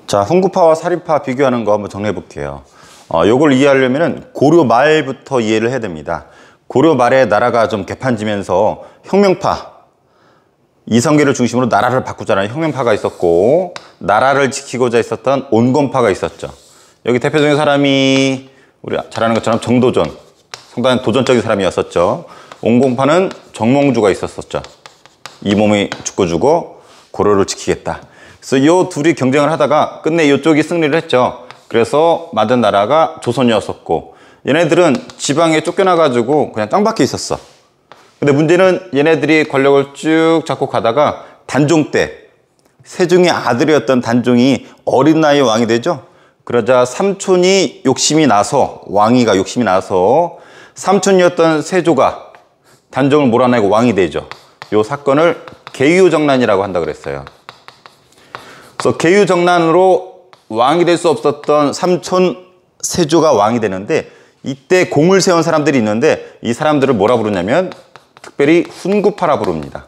자, 훈구파와 살인파 비교하는 거 한번 정리해 볼게요. 요걸 이해하려면 고려 말부터 이해를 해야 됩니다. 고려 말에 나라가 좀 개판지면서 혁명파, 이성계를 중심으로 나라를 바꾸자는 혁명파가 있었고, 나라를 지키고자 있었던 온건파가 있었죠. 여기 대표적인 사람이 우리 잘 아는 것처럼 정도전, 상당히 도전적인 사람이었었죠. 온건파는 정몽주가 있었었죠. 이 몸이 죽고 고려를 지키겠다. 그래서 이 둘이 경쟁을 하다가 끝내 이쪽이 승리를 했죠. 그래서 만든 나라가 조선이었었고, 얘네들은 지방에 쫓겨나가지고 그냥 땅 밖에 있었어. 근데 문제는 얘네들이 권력을 쭉 잡고 가다가 단종 때 세종의 아들이었던 단종이 어린 나이에 왕이 되죠. 그러자 삼촌이 욕심이 나서, 왕위가 욕심이 나서 삼촌이었던 세조가 단종을 몰아내고 왕이 되죠. 이 사건을 계유정난이라고 한다 그랬어요. 그래서 계유정난으로 왕이 될 수 없었던 삼촌 세조가 왕이 되는데, 이때 공을 세운 사람들이 있는데 이 사람들을 뭐라 부르냐면 특별히 훈구파라 부릅니다.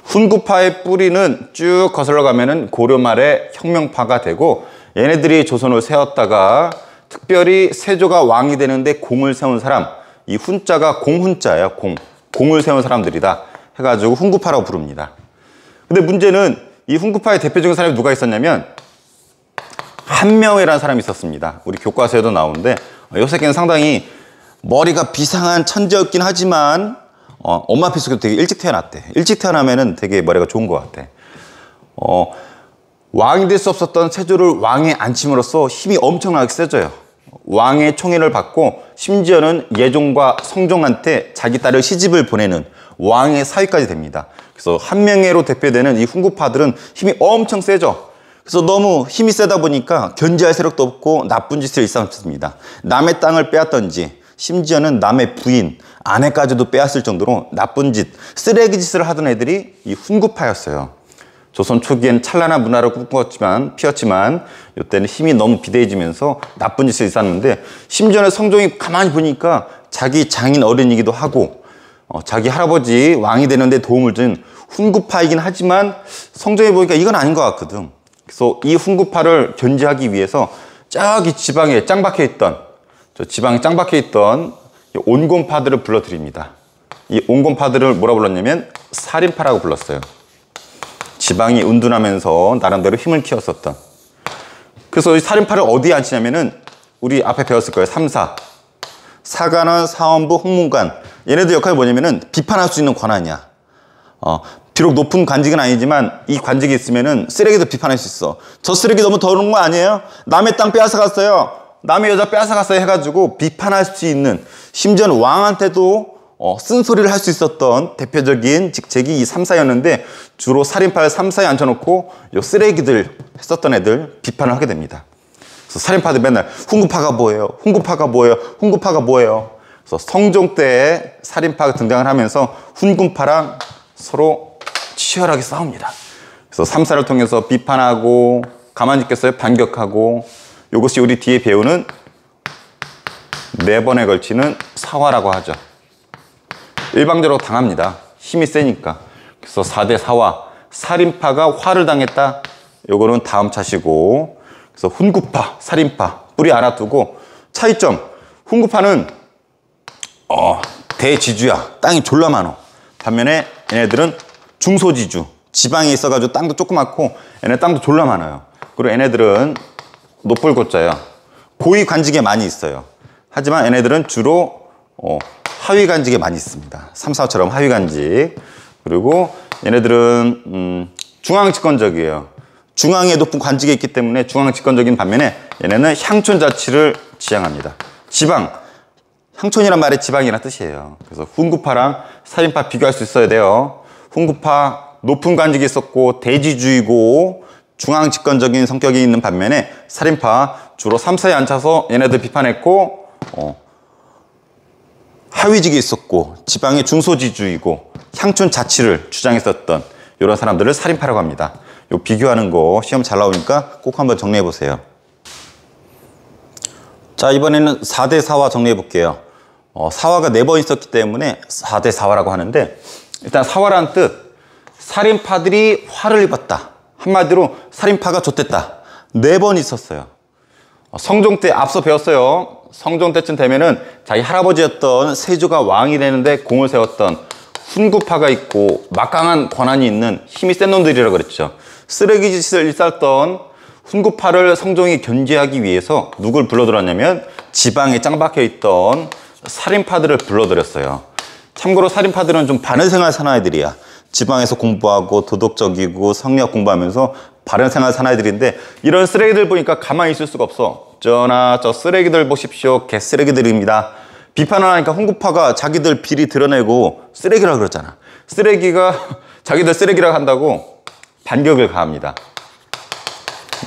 훈구파의 뿌리는 쭉 거슬러 가면은 고려 말에 혁명파가 되고, 얘네들이 조선을 세웠다가 특별히 세조가 왕이 되는데 공을 세운 사람, 이 훈자가 공훈자예요. 공을 세운 사람들이다 해가지고 훈구파라고 부릅니다. 근데 문제는 이 훈구파의 대표적인 사람이 누가 있었냐면 한명회라는 사람이 있었습니다. 우리 교과서에도 나오는데 이 새끼는 상당히 머리가 비상한 천재였긴 하지만 엄마 뱃속에서 되게 일찍 태어났대. 일찍 태어나면은 되게 머리가 좋은 것 같아. 왕이 될 수 없었던 세조를 왕에 앉힘으로써 힘이 엄청나게 세져요. 왕의 총애를 받고 심지어는 예종과 성종한테 자기 딸을 시집을 보내는 왕의 사위까지 됩니다. 그래서 한명회로 대표되는 이 훈구파들은 힘이 엄청 세죠. 그래서 너무 힘이 세다 보니까 견제할 세력도 없고 나쁜 짓을 일삼습니다. 남의 땅을 빼앗던지 심지어는 남의 부인, 아내까지도 빼앗을 정도로 나쁜 짓, 쓰레기 짓을 하던 애들이 이 훈구파였어요. 조선 초기엔 찬란한 문화를 피웠지만 이때는 힘이 너무 비대해지면서 나쁜 짓을 일삼는데, 심지어는 성종이 가만히 보니까 자기 장인 어른이기도 하고 자기 할아버지 왕이 되는데 도움을 준 훈구파이긴 하지만 성종이 보니까 이건 아닌 것 같거든. 그래서 이 훈구파를 견제하기 위해서 저기 지방에 짱박혀 있던 온건파들을 불러들입니다. 이 온건파들을 뭐라 불렀냐면 살인파라고 불렀어요. 지방이 운둔하면서 나름대로 힘을 키웠었던. 그래서 이 살인파를 어디에 앉히냐면은 우리 앞에 배웠을 거예요. 3사. 사관원, 사원부, 홍문관. 얘네들 역할이 뭐냐면은 비판할 수 있는 권한이야. 비록 높은 관직은 아니지만 이 관직이 있으면은 쓰레기도 비판할 수 있어. 저 쓰레기 너무 더러운 거 아니에요? 남의 땅 빼앗아갔어요. 남의 여자 빼앗아갔어요 해가지고 비판할 수 있는, 심지어는 왕한테도 쓴소리를 할 수 있었던 대표적인 직책이 이 3사였는데, 주로 살인파를 3사에 앉혀놓고 요 쓰레기들 했었던 애들 비판을 하게 됩니다. 그래서 살인파들 맨날 훈구파가 뭐예요? 훈구파가 뭐예요? 훈구파가 뭐예요? 그래서 성종 때 살인파가 등장을 하면서 훈구파랑 서로 치열하게 싸웁니다. 그래서 3사를 통해서 비판하고 가만히 있겠어요? 반격하고, 이것이 우리 뒤에 배우는 4번에 걸치는 사화라고 하죠. 일방적으로 당합니다. 힘이 세니까. 그래서 4대 사화, 살인파가 화를 당했다. 요거는 다음 차시고, 그래서 훈구파, 살인파 뿌리 알아두고, 차이점, 훈구파는 대지주야. 땅이 졸라 많어. 반면에 얘네들은 중소지주, 지방에 있어가지고 땅도 조그맣고 얘네 땅도 졸라 많아요. 그리고 얘네들은 노골고자야. 고위 관직에 많이 있어요. 하지만 얘네들은 주로 하위 관직에 많이 있습니다. 3사처럼 하위 관직. 그리고 얘네들은 중앙 집권적이에요. 중앙에 높은 관직에 있기 때문에 중앙 집권적인 반면에 얘네는 향촌 자치를 지향합니다. 지방, 향촌이란 말이 지방이란 뜻이에요. 그래서 훈구파랑 살인파 비교할 수 있어야 돼요. 훈구파 높은 관직이 있었고 대지주의고 중앙 집권적인 성격이 있는 반면에 살인파 주로 3사에 앉혀서 얘네들 비판했고 하위직이 있었고 지방의 중소지주이고 향촌 자치를 주장했었던 이런 사람들을 살인파라고 합니다. 요 비교하는 거 시험 잘 나오니까 꼭 한번 정리해 보세요. 자, 이번에는 4대 사화 정리해 볼게요. 사화가 4번 있었기 때문에 4대 사화라고 하는데, 일단 사화라는 뜻, 살인파들이 화를 입었다 한마디로 살인파가 좆됐다. 4번 있었어요. 성종 때 앞서 배웠어요. 성종 때쯤 되면은 자기 할아버지였던 세조가 왕이 되는데 공을 세웠던 훈구파가 있고 막강한 권한이 있는 힘이 센 놈들이라고 그랬죠. 쓰레기 짓을 일삼던 훈구파를 성종이 견제하기 위해서 누굴 불러들였냐면 지방에 짱 박혀있던 살인파들을 불러들였어요. 참고로 살인파들은 좀 바른 생활 사는 아이들이야. 지방에서 공부하고 도덕적이고 성리학 공부하면서 바른 생활 사는 아이들인데 이런 쓰레기들 보니까 가만히 있을 수가 없어. 전하 저 쓰레기들 보십시오. 개쓰레기들입니다. 비판을 하니까 훈구파가 자기들 비리 드러내고 쓰레기라고 그러잖아. 쓰레기가 자기들 쓰레기라고 한다고 반격을 가합니다.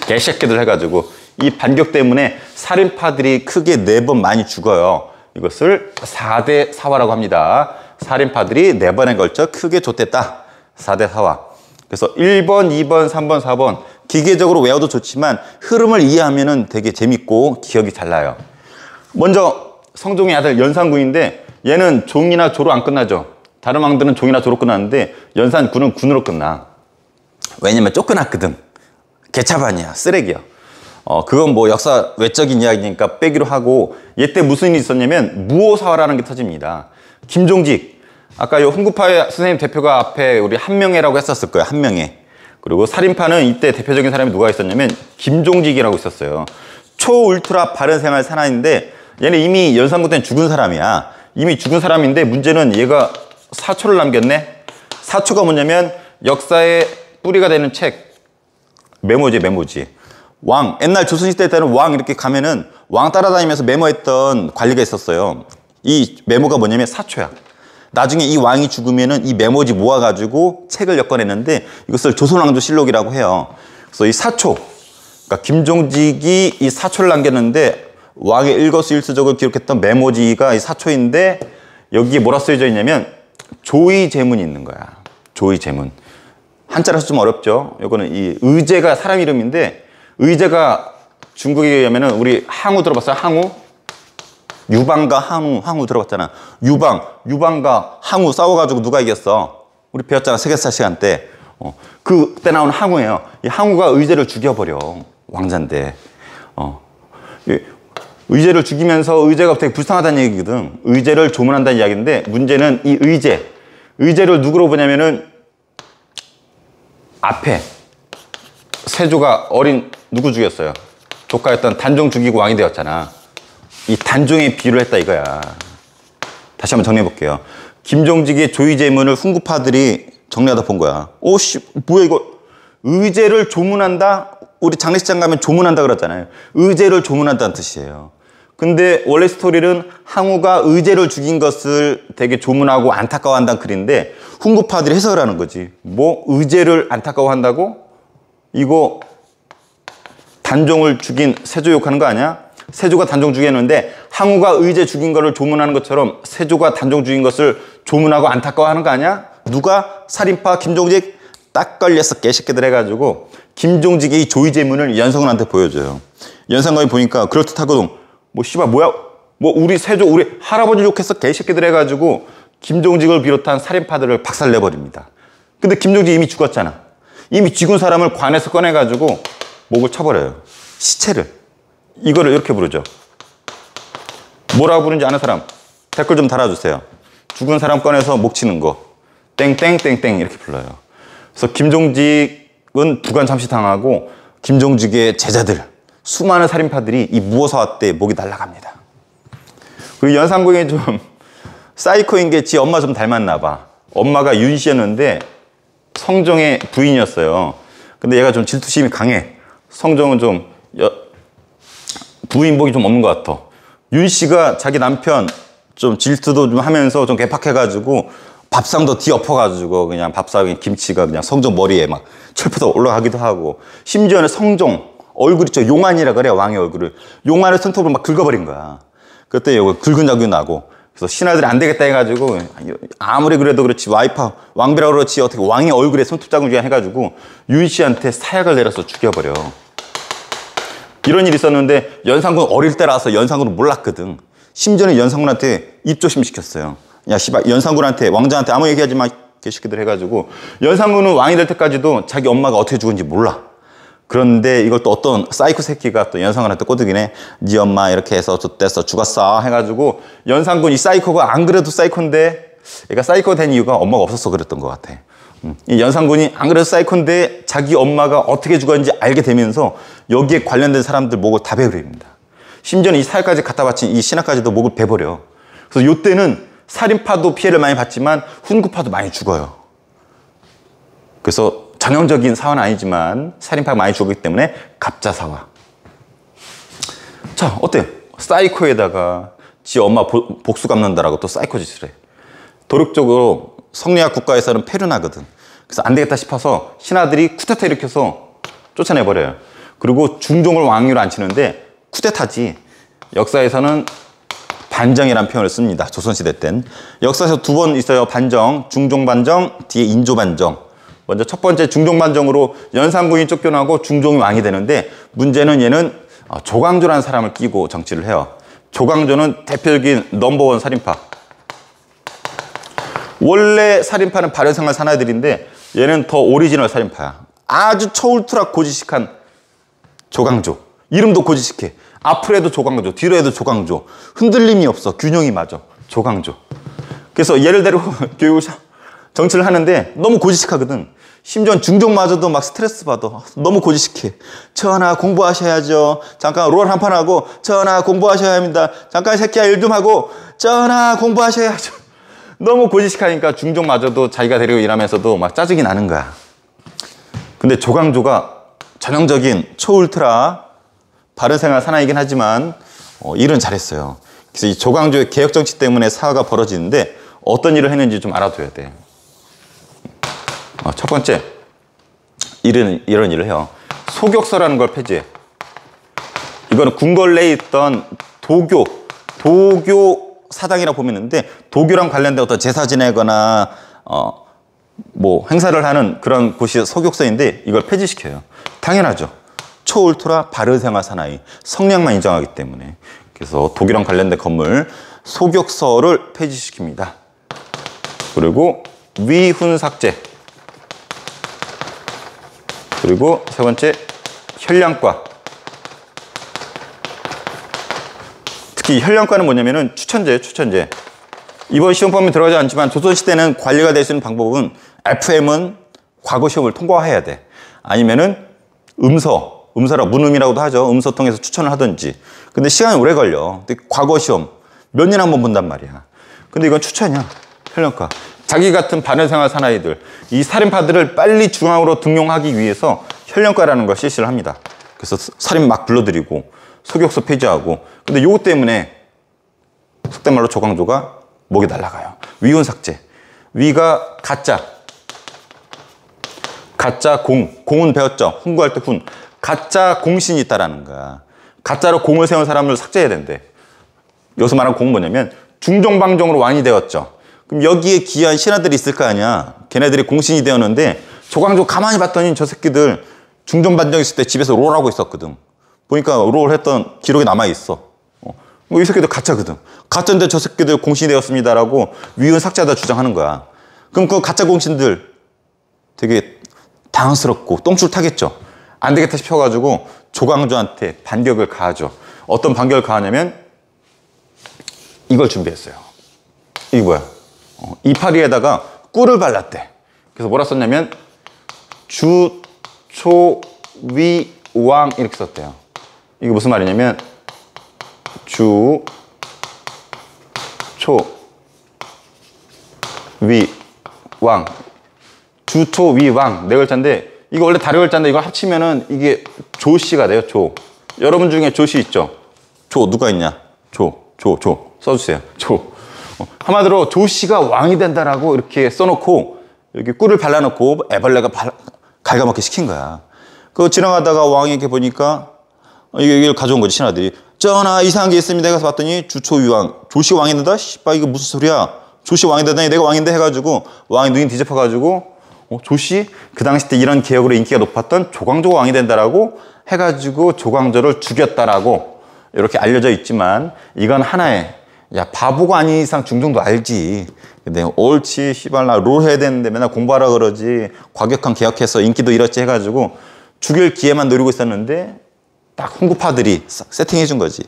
개새끼들 해가지고 이 반격 때문에 살인파들이 크게 4번 많이 죽어요. 이것을 4대 사화라고 합니다. 살인파들이 4번에 걸쳐 크게 좆됐다. 4대 사화. 그래서 1번, 2번, 3번, 4번 기계적으로 외워도 좋지만 흐름을 이해하면 되게 재밌고 기억이 잘 나요. 먼저 성종의 아들 연산군인데 얘는 종이나 조로 안 끝나죠. 다른 왕들은 종이나 조로 끝나는데 연산군은 군으로 끝나. 왜냐면 쫓겨났거든. 개차반이야. 쓰레기야. 그건 뭐 역사 외적인 이야기니까 빼기로 하고 얘 때 무슨 일이 있었냐면 무오사화라는 게 터집니다. 김종직 아까 요 훈구파의 선생님 대표가 앞에 우리 한명회라고 했었을 거예요. 한명회. 그리고 살인파는 이때 대표적인 사람이 누가 있었냐면 김종직이라고 있었어요. 초울트라 바른생활 사나이인데 얘는 이미 연산군 때는 죽은 사람이야. 이미 죽은 사람인데 문제는 얘가 사초를 남겼네. 사초가 뭐냐면 역사의 뿌리가 되는 책. 메모지 메모지. 왕 옛날 조선시대 때는 왕 이렇게 가면은 왕 따라다니면서 메모했던 관리가 있었어요. 이 메모가 뭐냐면 사초야. 나중에 이 왕이 죽으면은 이 메모지 모아가지고 책을 엮어냈는데 이것을 조선왕조실록이라고 해요. 그래서 이 사초, 그러니까 김종직이 이 사초를 남겼는데 왕의 일거수일투족을 기록했던 메모지가 이 사초인데 여기에 뭐라 쓰여져 있냐면 조의제문이 있는 거야. 조의제문. 한자라서 좀 어렵죠. 이거는 이 의제가 사람 이름인데 의제가 중국에 의하면은 우리 항우 들어봤어요? 항우? 유방과 항우 들어봤잖아. 유방과 항우 싸워가지고 누가 이겼어? 우리 배웠잖아. 세계사 시간 때. 그때 나온 항우예요. 이 항우가 의제를 죽여버려. 왕자인데. 의제를 죽이면서 의제가 되게 불쌍하다는 얘기거든. 의제를 조문한다는 이야기인데 문제는 이 의제를 누구로 보냐면은 앞에 세조가 어린 누구 죽였어요? 조카였던 단종 죽이고 왕이 되었잖아. 이 단종에 비유를 했다 이거야. 다시 한번 정리해 볼게요. 김종직의 조의제문을 훈구파들이 정리하다 본 거야. 오씨 뭐야 이거 의제를 조문한다? 우리 장례식장 가면 조문한다 그러잖아요. 의제를 조문한다는 뜻이에요. 근데 원래 스토리는 항우가 의제를 죽인 것을 되게 조문하고 안타까워한다는 글인데 훈구파들이 해석을 하는 거지. 뭐 의제를 안타까워한다고? 이거 단종을 죽인 세조 욕하는 거 아니야? 세조가 단종 죽였는데 항우가 의제 죽인 거를 조문하는 것처럼 세조가 단종 죽인 것을 조문하고 안타까워하는 거 아니야? 누가? 살인파 김종직? 딱 걸렸어 개새끼들 해가지고 김종직의 이 조의제문을 연산군한테 보여줘요. 연산군이 보니까 그럴듯하거든. 뭐 씨발 뭐야? 뭐 우리 세조 우리 할아버지 욕했어 개새끼들 해가지고 김종직을 비롯한 살인파들을 박살내버립니다. 근데 김종직이 이미 죽었잖아. 이미 죽은 사람을 관에서 꺼내가지고 목을 쳐버려요. 시체를. 이거를 이렇게 부르죠. 뭐라고 부르는지 아는 사람 댓글 좀 달아주세요. 죽은 사람 꺼내서 목 치는 거 땡땡땡땡 이렇게 불러요. 그래서 김종직은 부관 참시당하고 김종직의 제자들 수많은 살인파들이 이 무오사화 때 목이 날아갑니다. 그리고 연산군이 좀 사이코인 게 지 엄마 좀 닮았나 봐. 엄마가 윤씨였는데 성종의 부인이었어요. 근데 얘가 좀 질투심이 강해. 성종은 좀 부인복이 좀 없는 것 같아. 윤씨가 자기 남편 좀 질투도 좀 하면서 좀 개팍해가지고 밥상도 뒤엎어가지고 그냥 밥상에 김치가 그냥 성종 머리에 막 철푸덕 올라가기도 하고 심지어는 성종 얼굴이 저 용안이라 그래. 왕의 얼굴을 용안을 손톱으로 막 긁어버린 거야. 그때 이거 긁은 자국이 나고 그래서 신하들이 안 되겠다 해가지고 아무리 그래도 그렇지 왕비라고 그렇지 어떻게 왕의 얼굴에 손톱 자국 해가지고 윤씨한테 사약을 내려서 죽여버려. 이런 일이 있었는데 연산군 어릴 때라서 연산군은 몰랐거든. 심지어는 연산군한테 입조심 시켰어요. 야 씨발 연산군한테 왕자한테 아무 얘기하지 마 이렇게 시키들 해가지고 연산군은 왕이 될 때까지도 자기 엄마가 어떻게 죽은지 몰라. 그런데 이걸 또 어떤 사이코 새끼가 또 연산군한테 꼬드기네. 네 엄마 이렇게 해서 좆됐어 죽었어 해가지고 연산군 이 사이코가 안 그래도 사이코인데 얘가 사이코 된 이유가 엄마가 없어서 그랬던 것 같아. 이 연산군이 안 그래도 사이코인데 자기 엄마가 어떻게 죽었는지 알게 되면서 여기에 관련된 사람들 목을 다 베버립니다. 심지어는 이 살까지 갖다 바친 이 신하까지도 목을 베버려. 그래서 이때는 살인파도 피해를 많이 받지만 훈구파도 많이 죽어요. 그래서 전형적인 사화는 아니지만 살인파가 많이 죽었기 때문에 갑자사화. 자, 어때? 사이코에다가 지 엄마 복수 갚는다라고 또 사이코 짓을 해. 도력적으로 성리학 국가에서는 폐륜하거든. 그래서 안 되겠다 싶어서 신하들이 쿠데타 일으켜서 쫓아내버려요. 그리고 중종을 왕위로 앉히는데 쿠데타지. 역사에서는 반정이라는 표현을 씁니다. 조선시대 땐. 역사에서 두 번 있어요. 반정, 중종반정, 뒤에 인조반정. 먼저 첫 번째 중종반정으로 연산군이 쫓겨나고 중종이 왕이 되는데 문제는 얘는 조광조라는 사람을 끼고 정치를 해요. 조광조는 대표적인 넘버원 살인파. 원래 살인파는 발효생활 사나이들인데 얘는 더 오리지널 살인파야. 아주 초울트라 고지식한 조광조. 이름도 고지식해. 앞으로 해도 조광조, 뒤로 해도 조광조. 흔들림이 없어. 균형이 맞아. 조광조. 그래서 얘를 데리고 교육을 정치를 하는데 너무 고지식하거든. 심지어 중종마저도 막 스트레스 받아. 너무 고지식해. 전하 공부하셔야죠. 잠깐 롤 한판 하고 전하 공부하셔야 합니다. 잠깐 새끼야 일 좀 하고 전하 공부하셔야죠. 너무 고지식하니까 중종마저도 자기가 데리고 일하면서도 막 짜증이 나는 거야. 근데 조광조가 전형적인 초울트라 바른생활 사나이긴 하지만 일은 잘했어요. 그래서 이 조광조의 개혁정치 때문에 사화가 벌어지는데 어떤 일을 했는지 좀 알아둬야 돼. 첫 번째, 이런 일을 해요. 소격서라는 걸 폐지해. 이거는 궁궐내에 있던 도교 사당이라고 보면 있는데 도교랑 관련된 어떤 제사 지내거나 뭐 행사를 하는 그런 곳이 소격서인데 이걸 폐지시켜요. 당연하죠. 초울트라 바르생활 사나이 성량만 인정하기 때문에. 그래서 도교랑 관련된 건물 소격서를 폐지시킵니다. 그리고 위훈삭제. 그리고 세 번째 혈량과. 특히 혈량과는 뭐냐면은 추천제예요. 추천제. 이번 시험 범위 들어가지 않지만 조선시대는 관리가 될 수 있는 방법은 FM은 과거 시험을 통과해야 돼. 아니면은 음서라 문음이라고도 하죠. 음서 통해서 추천을 하든지. 근데 시간이 오래 걸려. 근데 과거 시험 몇 년에 한 번 본단 말이야. 근데 이건 추천이야. 혈량과. 자기 같은 바른생활 사나이들, 이 살인파들을 빨리 중앙으로 등용하기 위해서 혈령과라는 걸 실시를 합니다. 그래서 살인 막 불러들이고 소격서 폐지하고. 근데 요거 때문에 속된 말로 조광조가 목이 날아가요. 위훈삭제. 위가 가짜 공은 배웠죠. 훈구할 때 훈. 가짜 공신이 있다라는 거야. 가짜로 공을 세운 사람을 삭제해야 된대. 여기서 말하는 공은 뭐냐면 중종방정으로 왕이 되었죠. 그럼 여기에 기이한 신하들이 있을 거 아니야. 걔네들이 공신이 되었는데 조광조 가만히 봤더니 저 새끼들 중종반정 있을 때 집에서 롤하고 있었거든. 보니까 롤 했던 기록이 남아있어. 이 새끼들 가짜거든. 가짜인데 저 새끼들 공신이 되었습니다라고 위헌 삭제하다 주장하는 거야. 그럼 그 가짜 공신들 되게 당황스럽고 똥줄 타겠죠. 안 되겠다 싶어가지고 조광조한테 반격을 가하죠. 어떤 반격을 가하냐면 이걸 준비했어요. 이게 뭐야? 이파리에다가 꿀을 발랐대. 그래서 뭐라 썼냐면 주, 초, 위, 왕 이렇게 썼대요. 이게 무슨 말이냐면 주, 초, 위, 왕. 주, 초, 위, 왕. 네 글자인데 이거 원래 다른 글자인데 이걸 합치면은 이게 조씨가 돼요. 조. 여러분 중에 조씨 있죠? 조 누가 있냐? 조 써주세요. 조. 한마디로 조씨가 왕이 된다라고 이렇게 써놓고 여기 꿀을 발라놓고 애벌레가 갉아먹게 시킨 거야. 그거 지나가다가 왕이 이렇게 보니까 이걸 가져온 거지 신하들이. 전하 이상한 게 있습니다. 가서 봤더니 주초위왕 조씨 왕이 된다? 씨발 이거 무슨 소리야? 조씨 왕이 된다니 내가 왕인데 해가지고 왕이 눈이 뒤집어가지고 조씨? 그 당시 때 이런 개혁으로 인기가 높았던 조광조가 왕이 된다라고 해가지고 조광조를 죽였다라고 이렇게 알려져 있지만 이건 하나의 야 바보가 아닌 이상 중종도 알지. 근데 옳지 씨발 나 롤 해야 되는데 맨날 공부하라 그러지. 과격한 개혁해서 인기도 이렇지 해가지고 죽일 기회만 노리고 있었는데 딱 훈구파들이 세팅해 준 거지.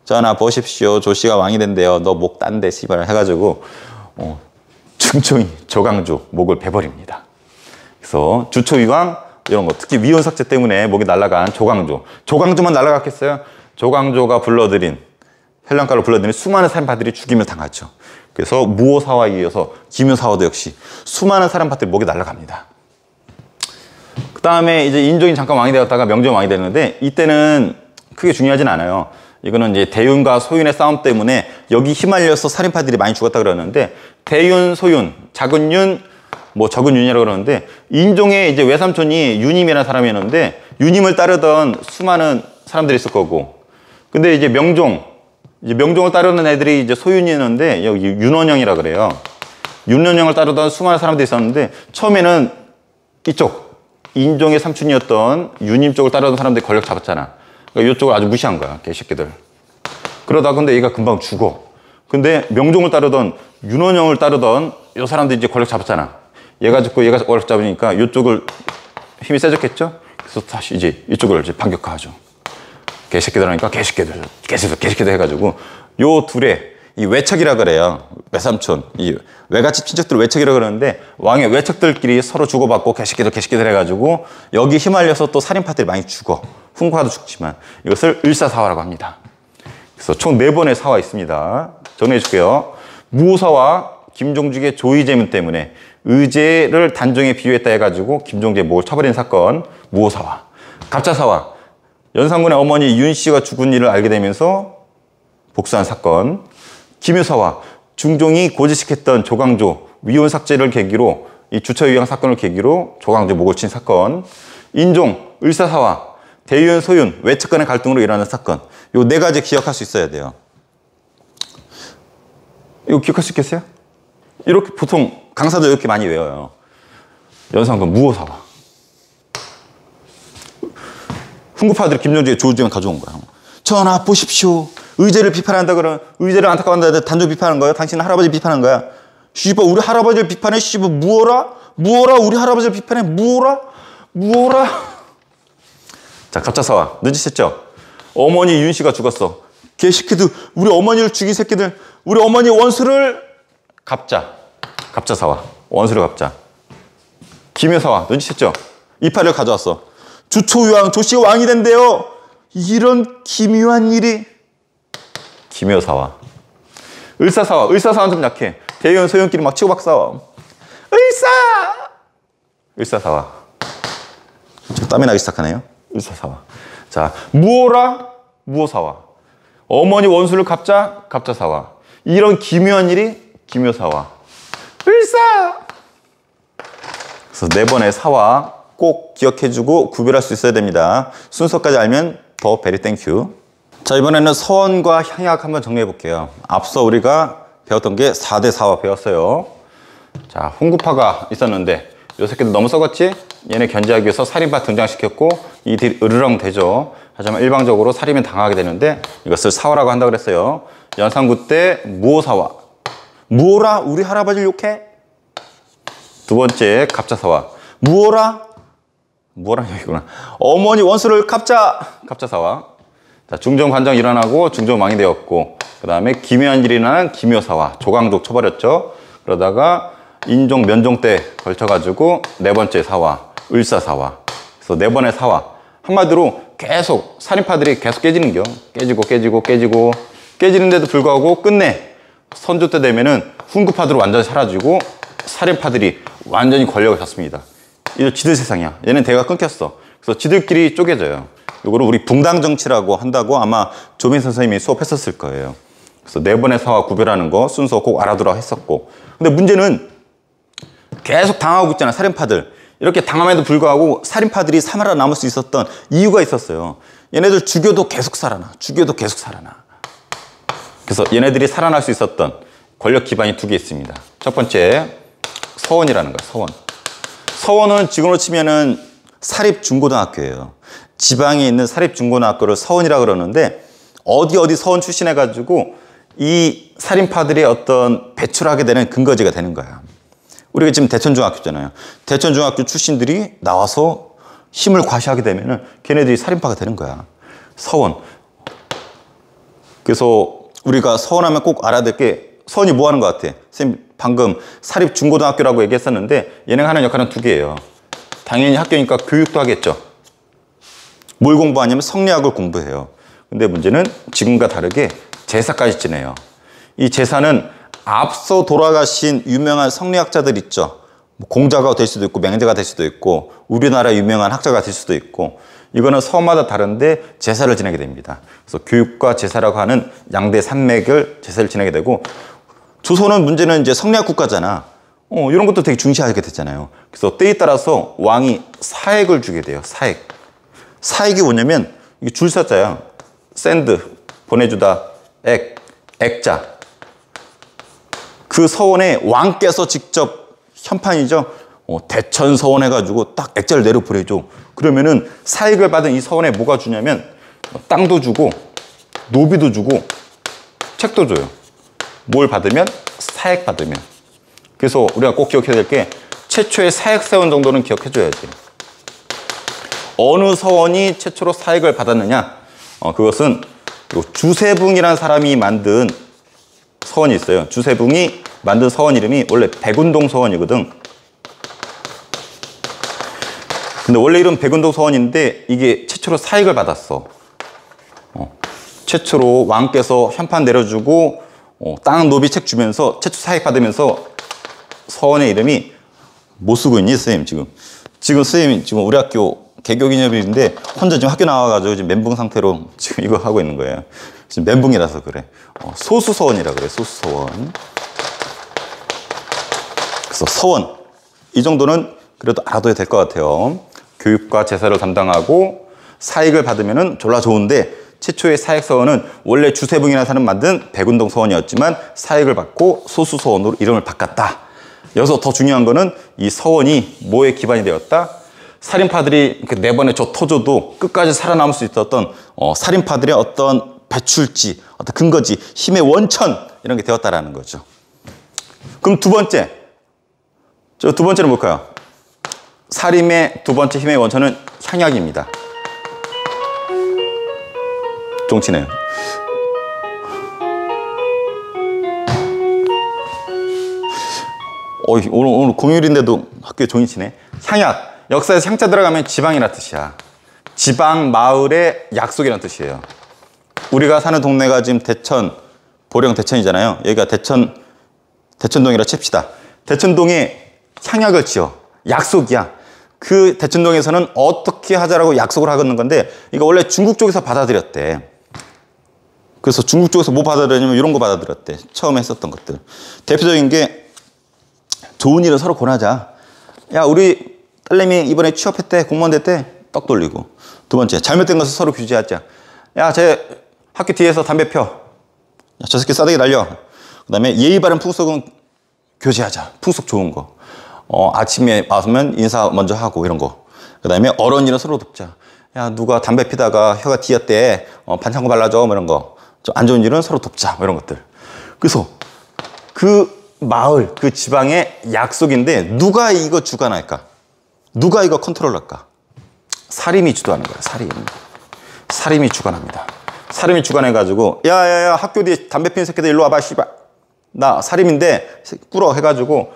전하 보십시오. 조씨가 왕이 된대요. 너 목 딴데 씨발 해가지고 중종이 조광조 목을 베버립니다. 그래서 주초위왕 이런 거 특히 위헌삭제 때문에 목이 날아간 조광조만 날아갔겠어요? 조광조가 불러들인 헬랑가로 불러들인 수많은 사람파들이 죽임을 당하죠. 그래서 무오사화에 이어서 기묘사화도 역시 수많은 사람파들이 목이 날아갑니다. 그 다음에 이제 인종이 잠깐 왕이 되었다가 명종 왕이 되는데 이때는 크게 중요하진 않아요. 이거는 이제 대윤과 소윤의 싸움 때문에 여기 휘말려서 살인파들이 많이 죽었다 그러는데 대윤, 소윤, 작은 윤, 뭐 적은 윤이라고 그러는데 인종의 이제 외삼촌이 윤임이라는 사람이었는데 윤임을 따르던 수많은 사람들이 있을 거고 근데 이제 명종을 따르는 애들이 이제 소윤이었는데 여기 윤원영이라 그래요. 윤원영을 따르던 수많은 사람들이 있었는데 처음에는 이쪽 인종의 삼촌이었던 윤임 쪽을 따르던 사람들이 권력 잡았잖아. 그러니까 이쪽을 아주 무시한 거야, 개새끼들. 그러다 근데 얘가 금방 죽어. 근데 명종을 따르던 윤원영을 따르던 이 사람들이 이제 권력 잡았잖아. 얘가 죽고 얘가 권력 잡으니까 이쪽을 힘이 세졌겠죠? 그래서 다시 이제 이쪽을 이제 반격하죠. 개새끼들 하니까 개새끼들 해가지고 요 둘의 이 외척이라 그래요. 외삼촌, 이 외갓집 친척들 외척이라 그러는데 왕의 외척들끼리 서로 주고받고 개새끼들 해가지고 여기 휘말려서 또 살인파들이 많이 죽어. 훈구파도 죽지만 이것을 을사사화라고 합니다. 그래서 총 4번의 사화 있습니다. 정리해줄게요. 무오사화, 김종직의 조의제문 때문에 의제를 단종에 비유했다 해가지고 김종직의 목을 쳐버린 사건 무오사화. 갑자사화, 연산군의 어머니 윤씨가 죽은 일을 알게 되면서 복수한 사건. 기묘사화, 중종이 고지식했던 조광조 위헌삭제를 계기로 이 주처위왕 사건을 계기로 조광조 목을 친 사건. 인종, 을사사화, 대윤, 소윤, 외척 간의 갈등으로 일어나는 사건. 요 4가지 기억할 수 있어야 돼요. 이거 기억할 수 있겠어요? 이렇게 보통 강사도 이렇게 많이 외워요. 연산군 무오사화. 훈구파들이 김종직의 조의제만 가져온 거야. 전하 보십시오. 의제를 비판한다 그러면 의제를 안타까워한다 단종 비판하는 거야? 당신은 할아버지 비판하는 거야? 씨발 우리 할아버지를 비판해? 씨발 무어라 우리 할아버지를 비판해? 무어라 자 갑자사화 늦으셨죠? 어머니 윤씨가 죽었어. 개새끼들 우리 어머니를 죽인 새끼들 우리 어머니 원수를 갑자사화 원수를 갑자. 기묘사화 늦으셨죠? 이파를 가져왔어. 주초위왕 조씨가 왕이 된대요. 이런 기묘한 일이 기묘사화. 을사사화는 좀 약해. 대윤 소윤끼리 막 치고박 싸워. 을사사화. 좀 땀이 나기 시작하네요. 을사사화. 자 무오사화. 어머니 원수를 갑자사화. 이런 기묘한 일이 기묘사화. 그래서 4번의 사화 꼭 기억해주고 구별할 수 있어야 됩니다. 순서까지 알면 더 베리 땡큐. 자 이번에는 서원과 향약 한번 정리해 볼게요. 앞서 우리가 배웠던 게 4대 사화 배웠어요. 자 훈구파가 있었는데 요 새끼들 너무 썩었지? 얘네 견제하기 위해서 살인파 등장시켰고 이들이 으르렁 되죠. 하지만 일방적으로 살인을 당하게 되는데 이것을 사화라고 한다고 그랬어요. 연산군 때 무오사화. 무오라 우리 할아버지를 욕해? 2번째 갑자사화. 무오라 여기구나. 어머니 원수를 갑자사화. 자, 중종관정 일어나고 중종왕이 되었고 그 다음에 기묘한 일이 일어나는 기묘사화. 조광족 쳐버렸죠. 그러다가 인종 면종 때 걸쳐가지고 4번째 사화 을사사화. 그래서 4번의 사화. 한마디로 계속 살인파들이 계속 깨지는겨. 깨지는데도 불구하고 끝내 선조 때 되면은 훈구파들은 완전히 사라지고 살인파들이 완전히 권력을 잡습니다. 이거 지들 세상이야. 얘는 대가 끊겼어. 그래서 지들끼리 쪼개져요. 이거를 우리 붕당정치라고 한다고 아마 조민 선생님이 수업했었을 거예요. 그래서 4번의 사화 구별하는 거 순서 꼭 알아두라 했었고. 근데 문제는 계속 당하고 있잖아, 살인파들. 이렇게 당함에도 불구하고 살인파들이 살아남을 수 있었던 이유가 있었어요. 얘네들 죽여도 계속 살아나. 그래서 얘네들이 살아날 수 있었던 권력 기반이 2개 있습니다. 첫 번째, 서원이라는 거예요, 서원은 지금으로 치면은 사립중고등학교예요. 지방에 있는 사립중고등학교를 서원이라고 그러는데 어디 서원 출신해가지고 이 살인파들의 어떤 배출하게 되는 근거지가 되는 거야. 우리가 지금 대천중학교잖아요. 대천중학교 출신들이 나와서 힘을 과시하게 되면은 걔네들이 살인파가 되는 거야. 서원. 그래서 우리가 서원하면 꼭 알아야 될 게, 서원이 뭐 하는 것 같아? 선생님 방금 사립중고등학교라고 얘기했었는데 얘네가 하는 역할은 두 개예요. 당연히 학교니까 교육도 하겠죠. 뭘 공부하냐면 성리학을 공부해요. 근데 문제는 지금과 다르게 제사까지 지내요. 이 제사는 앞서 돌아가신 유명한 성리학자들 있죠. 공자가 될 수도 있고 맹자가 될 수도 있고 우리나라 유명한 학자가 될 수도 있고, 이거는 서마다 다른데 제사를 지내게 됩니다. 그래서 교육과 제사라고 하는 양대 산맥을 제사를 지내게 되고, 조선은 문제는 이제 성리학 국가잖아. 이런 것도 되게 중시하게 됐잖아요. 그래서 때에 따라서 왕이 사액을 주게 돼요. 사액. 사액이 뭐냐면 이게 줄사자야. 샌드 보내주다, 액자. 그 서원에 왕께서 직접 현판이죠. 대천 서원 해가지고 딱 액자를 내려 보내줘. 그러면은 사익을 받은 이 서원에 뭐가 주냐면 땅도 주고 노비도 주고 책도 줘요. 뭘 받으면? 사액 받으면. 그래서 우리가 꼭 기억해야 될 게, 최초의 사액 세원 정도는 기억해줘야지. 어느 서원이 최초로 사액을 받았느냐? 그것은 주세붕이라는 사람이 만든 서원이 있어요. 주세붕이 만든 서원 이름이 원래 백운동 서원이거든. 근데 원래 이름 백운동 서원인데 이게 최초로 사익을 받았어. 최초로 왕께서 현판 내려주고 땅 노비 책 주면서 최초 사익 받으면서 서원의 이름이 못 쓰고 있니 선생님? 지금 선생님 지금 우리 학교 개교기념일인데 혼자 지금 학교 나와가지고 지금 멘붕 상태로 지금 이거 하고 있는 거예요. 지금 멘붕이라서 그래. 소수서원이라 그래. 소수서원. 그래서 서원 이 정도는 그래도 알아둬야 될 것 같아요. 교육과 제사를 담당하고 사익을 받으면은 졸라 좋은데, 최초의 사익 서원은 원래 주세붕이라는 사람 만든 백운동 서원이었지만 사익을 받고 소수 서원으로 이름을 바꿨다. 여기서 더 중요한 거는 이 서원이 뭐에 기반이 되었다? 살인파들이 내번에 저 터져도 끝까지 살아남을 수 있었던 살인파들의 어떤 배출지, 어떤 근거지, 힘의 원천, 이런 게 되었다라는 거죠. 그럼 두 번째, 두 번째는 뭘까요? 살인의 두 번째 힘의 원천은 향약입니다. 종치네요. 오늘 공휴일인데도 학교에 종이 치네. 향약. 역사에서 향자 들어가면 지방이라는 뜻이야. 지방, 마을의 약속이라는 뜻이에요. 우리가 사는 동네가 지금 대천, 보령 대천이잖아요. 여기가 대천동이라 칩시다. 대천동에 향약을 지어. 약속이야. 그 대천동에서는 어떻게 하자라고 약속을 하는 건데, 이거 원래 중국 쪽에서 받아들였대. 그래서 중국 쪽에서 뭐 받아들였냐면 이런 거 받아들였대. 처음에 했었던 것들. 대표적인 게, 좋은 일을 서로 권하자. 야, 우리 딸내미 이번에 취업했대, 공무원 됐대, 떡 돌리고. 두 번째, 잘못된 것을 서로 규제하자. 야, 쟤 학교 뒤에서 담배 펴. 야, 저 새끼 싸대기 날려. 그 다음에 예의 바른 풍속은 교제하자. 풍속 좋은 거. 아침에 와서면 인사 먼저 하고 이런 거. 그 다음에 어른이랑 서로 돕자. 야, 누가 담배 피다가 혀가 뒤었대. 반창고 발라줘. 뭐 이런 거. 좀 안 좋은 일은 서로 돕자. 뭐 이런 것들. 그래서 그 마을, 그 지방의 약속인데 누가 이거 주관할까? 누가 이거 컨트롤할까? 사림이 주도하는 거야. 사림이 주관합니다. 사림이 주관해가지고 야야야, 학교 뒤에 담배 피는 새끼들 일로 와봐 씨발. 나 사림인데 꿇어 해가지고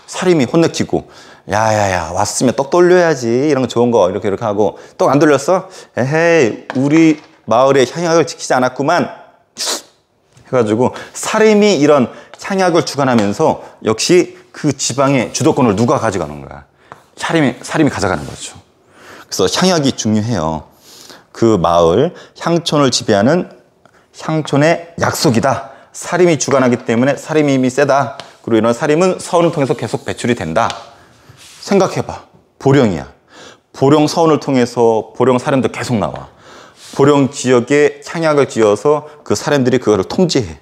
사림이 혼내키고, 야야야 왔으면 떡 돌려야지, 이런 거 좋은 거 이렇게 하고, 떡 안 돌렸어? 에헤이, 우리 마을의 향약을 지키지 않았구만 해가지고 사림이 이런 향약을 주관하면서 역시 그 지방의 주도권을 누가 가져가는 거야? 사림이 가져가는 거죠. 그래서 향약이 중요해요. 그 마을, 향촌을 지배하는 향촌의 약속이다. 사림이 주관하기 때문에 사림이 힘이 세다. 그리고 이런 사림은 서원을 통해서 계속 배출이 된다. 생각해봐. 보령이야. 보령 서원을 통해서 보령 사람들 계속 나와. 보령 지역에 향약을 지어서 그 사람들이 그거를 통제해.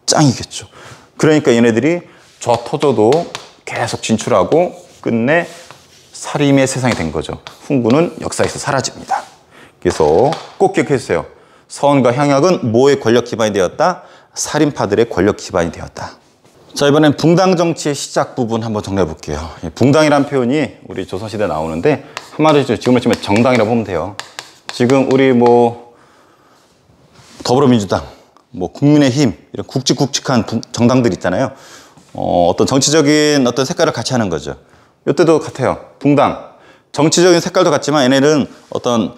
짱이겠죠. 그러니까 얘네들이 저 터져도 계속 진출하고 끝내 사림의 세상이 된 거죠. 훈구는 역사에서 사라집니다. 그래서 꼭 기억해 주세요. 서원과 향약은 뭐의 권력 기반이 되었다? 살인파들의 권력 기반이 되었다. 자, 이번엔 붕당 정치의 시작 부분 한번 정리해 볼게요. 붕당이라는 표현이 우리 조선시대에 나오는데 한마디로 지금으로 치면 정당이라고 보면 돼요. 지금 우리 뭐 더불어민주당, 뭐 국민의힘 이런 굵직굵직한 정당들 있잖아요. 어떤 정치적인 어떤 색깔을 같이 하는 거죠. 이때도 같아요. 붕당. 정치적인 색깔도 같지만 얘네는 어떤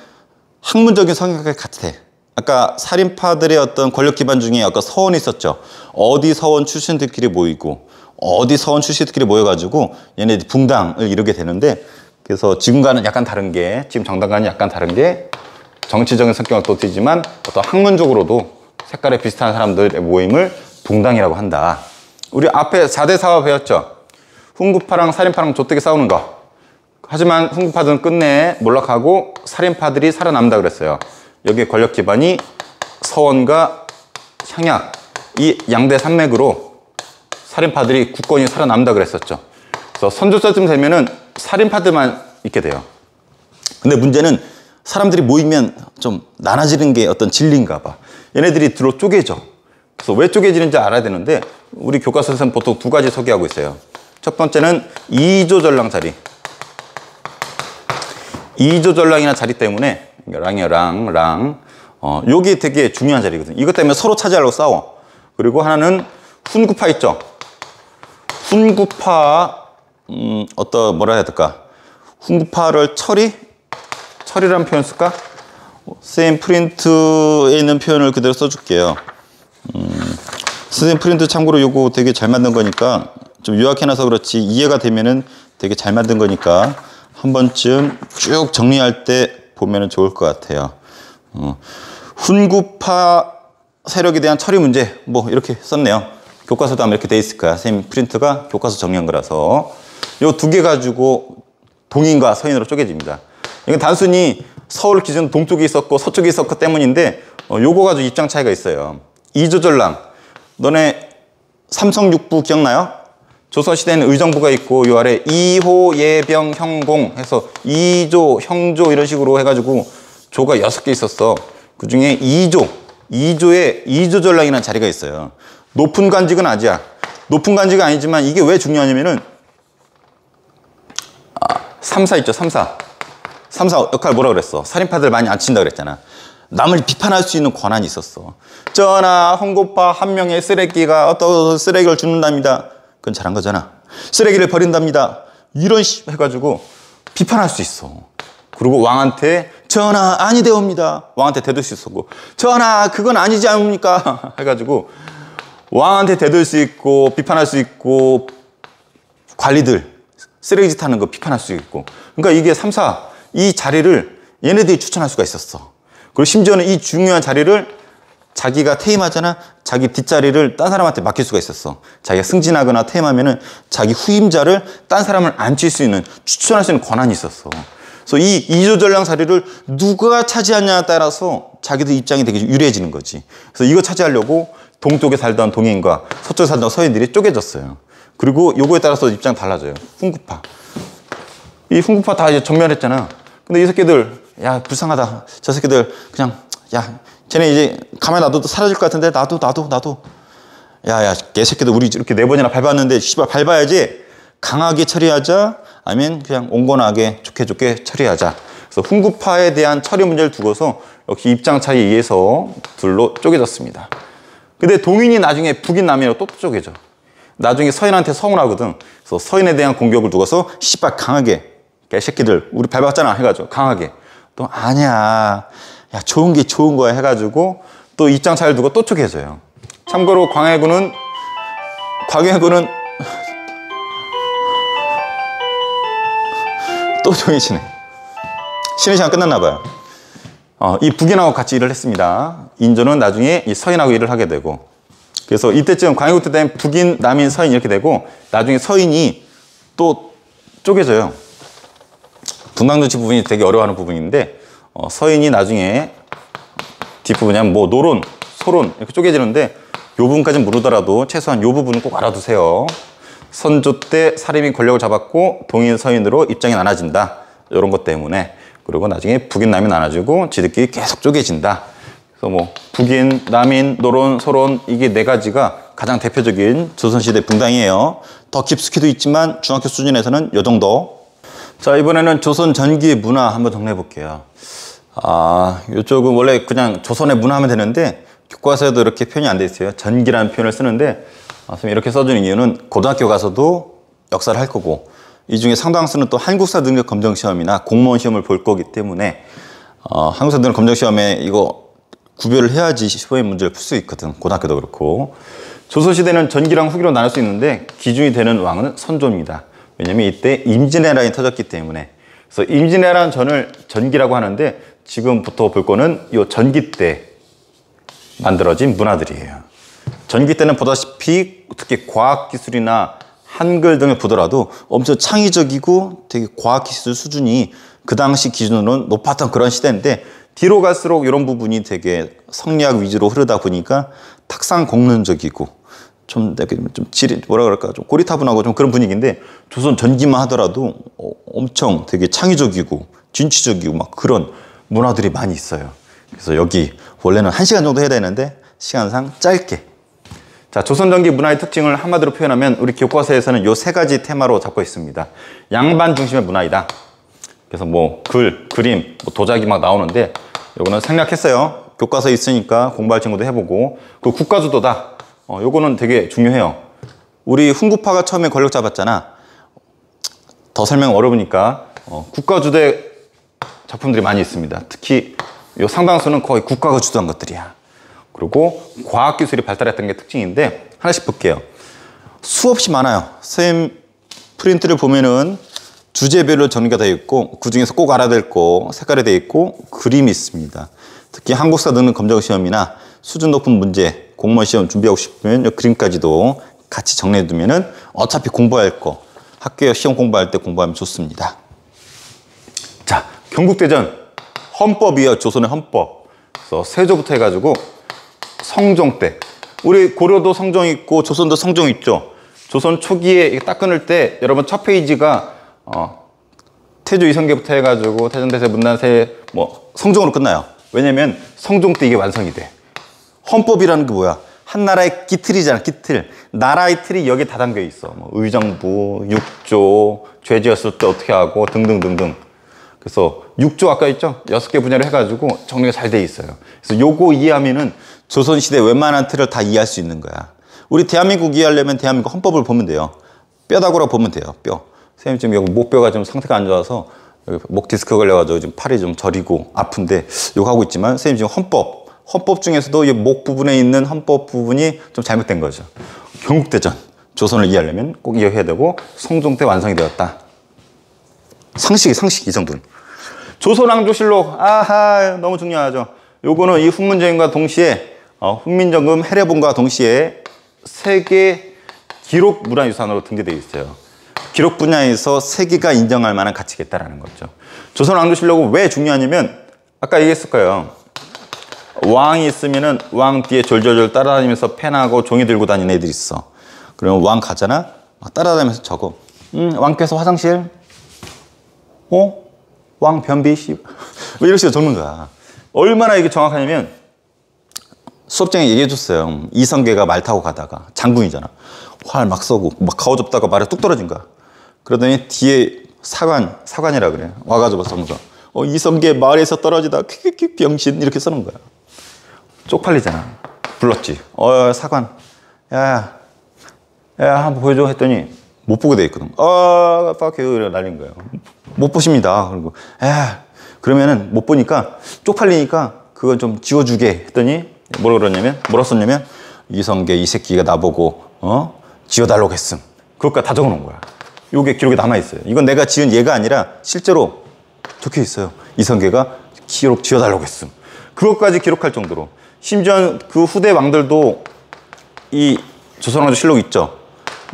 학문적인 성격이 같아. 아까 살인파들의 어떤 권력 기반 중에 아까 서원이 있었죠. 어디 서원 출신들끼리 모이고 어디 서원 출신들끼리 모여가지고 얘네 붕당을 이루게 되는데, 그래서 지금과는 약간 다른 게, 지금 정당과는 약간 다른 게 정치적인 성격은 또 띄지만 어떤 학문적으로도 색깔이 비슷한 사람들의 모임을 붕당이라고 한다. 우리 앞에 4대 사화 배웠죠. 훈구파랑 살인파랑 조뜨게 싸우는 거. 하지만 훈구파들은 끝내 몰락하고 살인파들이 살아남는다 그랬어요. 여기에 권력 기반이 서원과 향약, 이 양대 산맥으로 살인파들이 굳건히 살아남는다 그랬었죠. 그래서 선조사쯤 되면은 살인파들만 있게 돼요. 근데 문제는 사람들이 모이면 좀 나눠지는 게 어떤 진리인가 봐. 얘네들이 들어 쪼개져. 그래서 왜 쪼개지는지 알아야 되는데 우리 교과서에서는 보통 두 가지 소개하고 있어요. 첫 번째는 이조전랑 자리. 이조전랑이나 자리 때문에 랑이야 랑. 요게 되게 중요한 자리거든요. 이것 때문에 서로 차지하려고 싸워. 그리고 하나는 훈구파 있죠. 훈구파 뭐라 해야 될까? 훈구파를 처리라는 표현 쓸까? 선생님 프린트에 있는 표현을 그대로 써줄게요. 선생님 프린트 참고로 요거 되게 잘 만든 거니까 좀 요약해놔서 그렇지 이해가 되면은 되게 잘 만든 거니까 한 번쯤 쭉 정리할 때 보면은 좋을 것 같아요. 훈구파 세력에 대한 처리 문제 뭐 이렇게 썼네요. 교과서도 아마 이렇게 돼 있을 거야. 선생님 프린트가 교과서 정리한 거라서 요 두 개 가지고 동인과 서인으로 쪼개집니다. 이건 단순히 서울 기준 동쪽이 있었고 서쪽이 있었기 때문인데 요거 가지고 입장 차이가 있어요. 이조전랑, 너네 삼성육부 기억나요? 조선시대에는 의정부가 있고 요 아래 이호, 예병, 형공 해서 이조, 형조 이런 식으로 해가지고 조가 6개 있었어. 그 중에 이조에 이조전랑이라는 자리가 있어요. 높은 관직은 아니야. 높은 관직은 아니지만 이게 왜 중요하냐면은 3사 있죠. 3사 역할 뭐라 그랬어? 살인파들 많이 안 친다 그랬잖아. 남을 비판할 수 있는 권한이 있었어. 전하, 헌고파 한 명의 쓰레기가 어떤 쓰레기를 죽는답니다. 그건 잘한 거잖아. 쓰레기를 버린답니다. 이런 식 해가지고 비판할 수 있어. 그리고 왕한테 전하 아니되옵니다. 왕한테 대들 수 있었고, 전하 그건 아니지 않습니까? 해가지고 왕한테 대들 수 있고 비판할 수 있고, 관리들 쓰레기짓 하는 거 비판할 수 있고. 그러니까 이게 3사 이 자리를 얘네들이 추천할 수가 있었어. 그리고 심지어는 이 중요한 자리를 자기가 퇴임하잖아. 자기 뒷자리를 딴 사람한테 맡길 수가 있었어. 자기가 승진하거나 퇴임하면은 자기 후임자를 딴 사람을 앉힐 수 있는, 추천할 수 있는 권한이 있었어. 그래서 이 이조전랑 자리를 누가 차지하냐에 따라서 자기들 입장이 되게 유리해지는 거지. 그래서 이거 차지하려고 동쪽에 살던 동인과 서쪽에 살던 서인들이 쪼개졌어요. 그리고 요거에 따라서 입장 달라져요. 훈구파. 이 훈구파 다 이제 전멸했잖아. 근데 이 새끼들, 야, 불쌍하다. 저 새끼들 그냥, 야, 쟤네 이제 가만히 놔둬도 사라질 것 같은데 나도. 야, 개새끼들 우리 이렇게 4번이나 밟았는데 씨발 밟아야지. 강하게 처리하자. 아니면 그냥 온건하게 좋게 처리하자. 그래서 훈구파에 대한 처리 문제를 두고서 역시 입장 차이에 의해서 둘로 쪼개졌습니다. 근데 동인이 나중에 북인 남인으로 또 쪼개져. 나중에 서인한테 서운하거든. 그래서 서인에 대한 공격을 두고서 씨발 강하게, 개새끼들 우리 밟았잖아 해가지고 강하게 또 아니야, 야 좋은 게 좋은 거야 해가지고 또 입장 차이를 두고 또 쪼개져요. 참고로 광해군은 또 조이시네. 쉬는 시간 끝났나 봐요. 이 북인하고 같이 일을 했습니다. 인조는 나중에 이 서인하고 일을 하게 되고, 그래서 이때쯤 광해군 때 되면 북인, 남인, 서인 이렇게 되고 나중에 서인이 또 쪼개져요. 분당정치 부분이 되게 어려워하는 부분인데 서인이 나중에 뒷부분이 뭐 노론, 소론 이렇게 쪼개지는데 요 부분까지는 모르더라도 최소한 요 부분은 꼭 알아두세요. 선조 때 사림이 권력을 잡았고 동인, 서인으로 입장이 나눠진다. 이런 것 때문에. 그리고 나중에 북인, 남인 나눠지고 지들끼리 계속 쪼개진다. 그래서 뭐 북인, 남인, 노론, 소론 이게 네 가지가 가장 대표적인 조선시대 분당이에요. 더 깊숙이도 있지만 중학교 수준에서는 요 정도. 자, 이번에는 조선 전기의 문화 한번 정리해 볼게요. 이쪽은 원래 그냥 조선의 문화 하면 되는데 교과서에도 이렇게 표현이 안 돼 있어요. 전기라는 표현을 쓰는데 선생님이 이렇게 써주는 이유는 고등학교 가서도 역사를 할 거고 이 중에 상당수는 또 한국사 능력 검정 시험이나 공무원 시험을 볼 거기 때문에 한국사 능력 검정 시험에 이거 구별을 해야지 시험의 문제를 풀 수 있거든. 고등학교도 그렇고. 조선시대는 전기랑 후기로 나눌 수 있는데 기준이 되는 왕은 선조입니다. 왜냐면 이때 임진왜란이 터졌기 때문에. 그래서 임진왜란 전을 전기라고 하는데 지금부터 볼 거는 이 전기 때 만들어진 문화들이에요. 전기 때는 보다시피 특히 과학기술이나 한글 등을 보더라도 엄청 창의적이고 되게 과학기술 수준이 그 당시 기준으로는 높았던 그런 시대인데 뒤로 갈수록 이런 부분이 되게 성리학 위주로 흐르다 보니까 탁상공론적이고 좀 뭐라 그럴까 좀 고리타분하고 좀 그런 분위기인데 조선 전기만 하더라도 엄청 되게 창의적이고 진취적이고 막 그런 문화들이 많이 있어요. 그래서 여기 원래는 1시간 정도 해야 되는데 시간상 짧게. 자, 조선 전기 문화의 특징을 한마디로 표현하면 우리 교과서에서는 요 세 가지 테마로 잡고 있습니다. 양반 중심의 문화이다. 그래서 뭐 글, 그림, 뭐 도자기 막 나오는데 요거는 생략했어요. 교과서에 있으니까 공부할 친구도 해보고. 그 국가주도다. 요거는 되게 중요해요. 우리 훈구파가 처음에 권력 잡았잖아. 더 설명 어려우니까 국가주도의 작품들이 많이 있습니다. 특히 요 상당수는 거의 국가가 주도한 것들이야. 그리고 과학기술이 발달했던 게 특징인데 하나씩 볼게요. 수없이 많아요. 선생님 프린트를 보면은 주제별로 정리가 되어 있고 그 중에서 꼭 알아야 될 거 색깔이 되어 있고 그림이 있습니다. 특히 한국사 능력 검정 시험이나 수준 높은 문제 공무원 시험 준비하고 싶으면 이 그림까지도 같이 정리해 두면은 어차피 공부할 거 학교 시험 공부할 때 공부하면 좋습니다. 자, 경국대전 헌법이요. 조선의 헌법. 그래서 세조부터 해가지고 성종 때 우리 고려도 성종 있고 조선도 성종 있죠. 조선 초기에 딱 끊을 때 여러분 첫 페이지가 태조 이성계부터 해가지고 태전대세 문단세 뭐 성종으로 끝나요. 왜냐면 성종 때 이게 완성이 돼. 헌법이라는 게 뭐야? 한 나라의 기틀이잖아. 기틀. 나라의 틀이 여기에 다 담겨 있어. 뭐 의정부, 육조, 죄 지었을 때 어떻게 하고 등등등등. 그래서 6조 아까 있죠? 6개 분야를 해가지고 정리가 잘 돼 있어요. 그래서 요거 이해하면은 조선시대 웬만한 틀을 다 이해할 수 있는 거야. 우리 대한민국 이해하려면 대한민국 헌법을 보면 돼요. 뼈다구라 보면 돼요. 뼈. 선생님 지금 여기 목뼈가 좀 상태가 안 좋아서 여기 목 디스크 걸려가지고 지금 팔이 좀 저리고 아픈데 요거 하고 있지만 선생님 지금 헌법 중에서도 이 목 부분에 있는 헌법 부분이 좀 잘못된 거죠. 경국대전. 조선을 이해하려면 꼭 이해해야 되고 성종 때 완성이 되었다. 상식 이 정도는. 조선왕조실록. 아하, 너무 중요하죠. 요거는 이 훈문정음과 동시에 훈민정음 해례본과 동시에 세계 기록 문화유산으로 등재되어 있어요. 기록 분야에서 세계가 인정할 만한 가치가 있다는 거죠. 조선왕조실록은 왜 중요하냐면 아까 얘기했을 거예요. 왕이 있으면은 왕 뒤에 졸졸졸 따라다니면서 펜하고 종이 들고 다니는 애들이 있어. 그러면 왕 가잖아? 막 따라다니면서 적어. 왕께서 화장실? 왕 변비 씨? 뭐 이런 식으로 적는 거야. 얼마나 이게 정확하냐면 수업장에 얘기해 줬어요. 이성계가 말 타고 가다가 장군이잖아. 활 막 쏘고 막 가오잡다가 말에 뚝 떨어진 거야. 그러더니 뒤에 사관이라 그래. 와가지고 써서 이성계 말에서 떨어지다 퀵퀵퀵 병신 이렇게 써는 거야. 쪽팔리잖아. 불렀지. 사관. 야 한번 보여줘 했더니 못 보게 돼 있거든. 빡 이래 날린 거예요. 못 보십니다. 그리고 그러면은 못 보니까 쪽팔리니까 그건 좀 지워주게 했더니 뭐라 썼냐면 이성계 이 새끼가 나보고 지워달라고 했음. 그것까지 다 적어놓은 거야. 요게 기록에 남아있어요. 이건 내가 지은 예가 아니라 실제로 적혀 있어요. 이성계가 기록 지워달라고 했음. 그것까지 기록할 정도로. 심지어 그 후대 왕들도 이 조선왕조실록 있죠.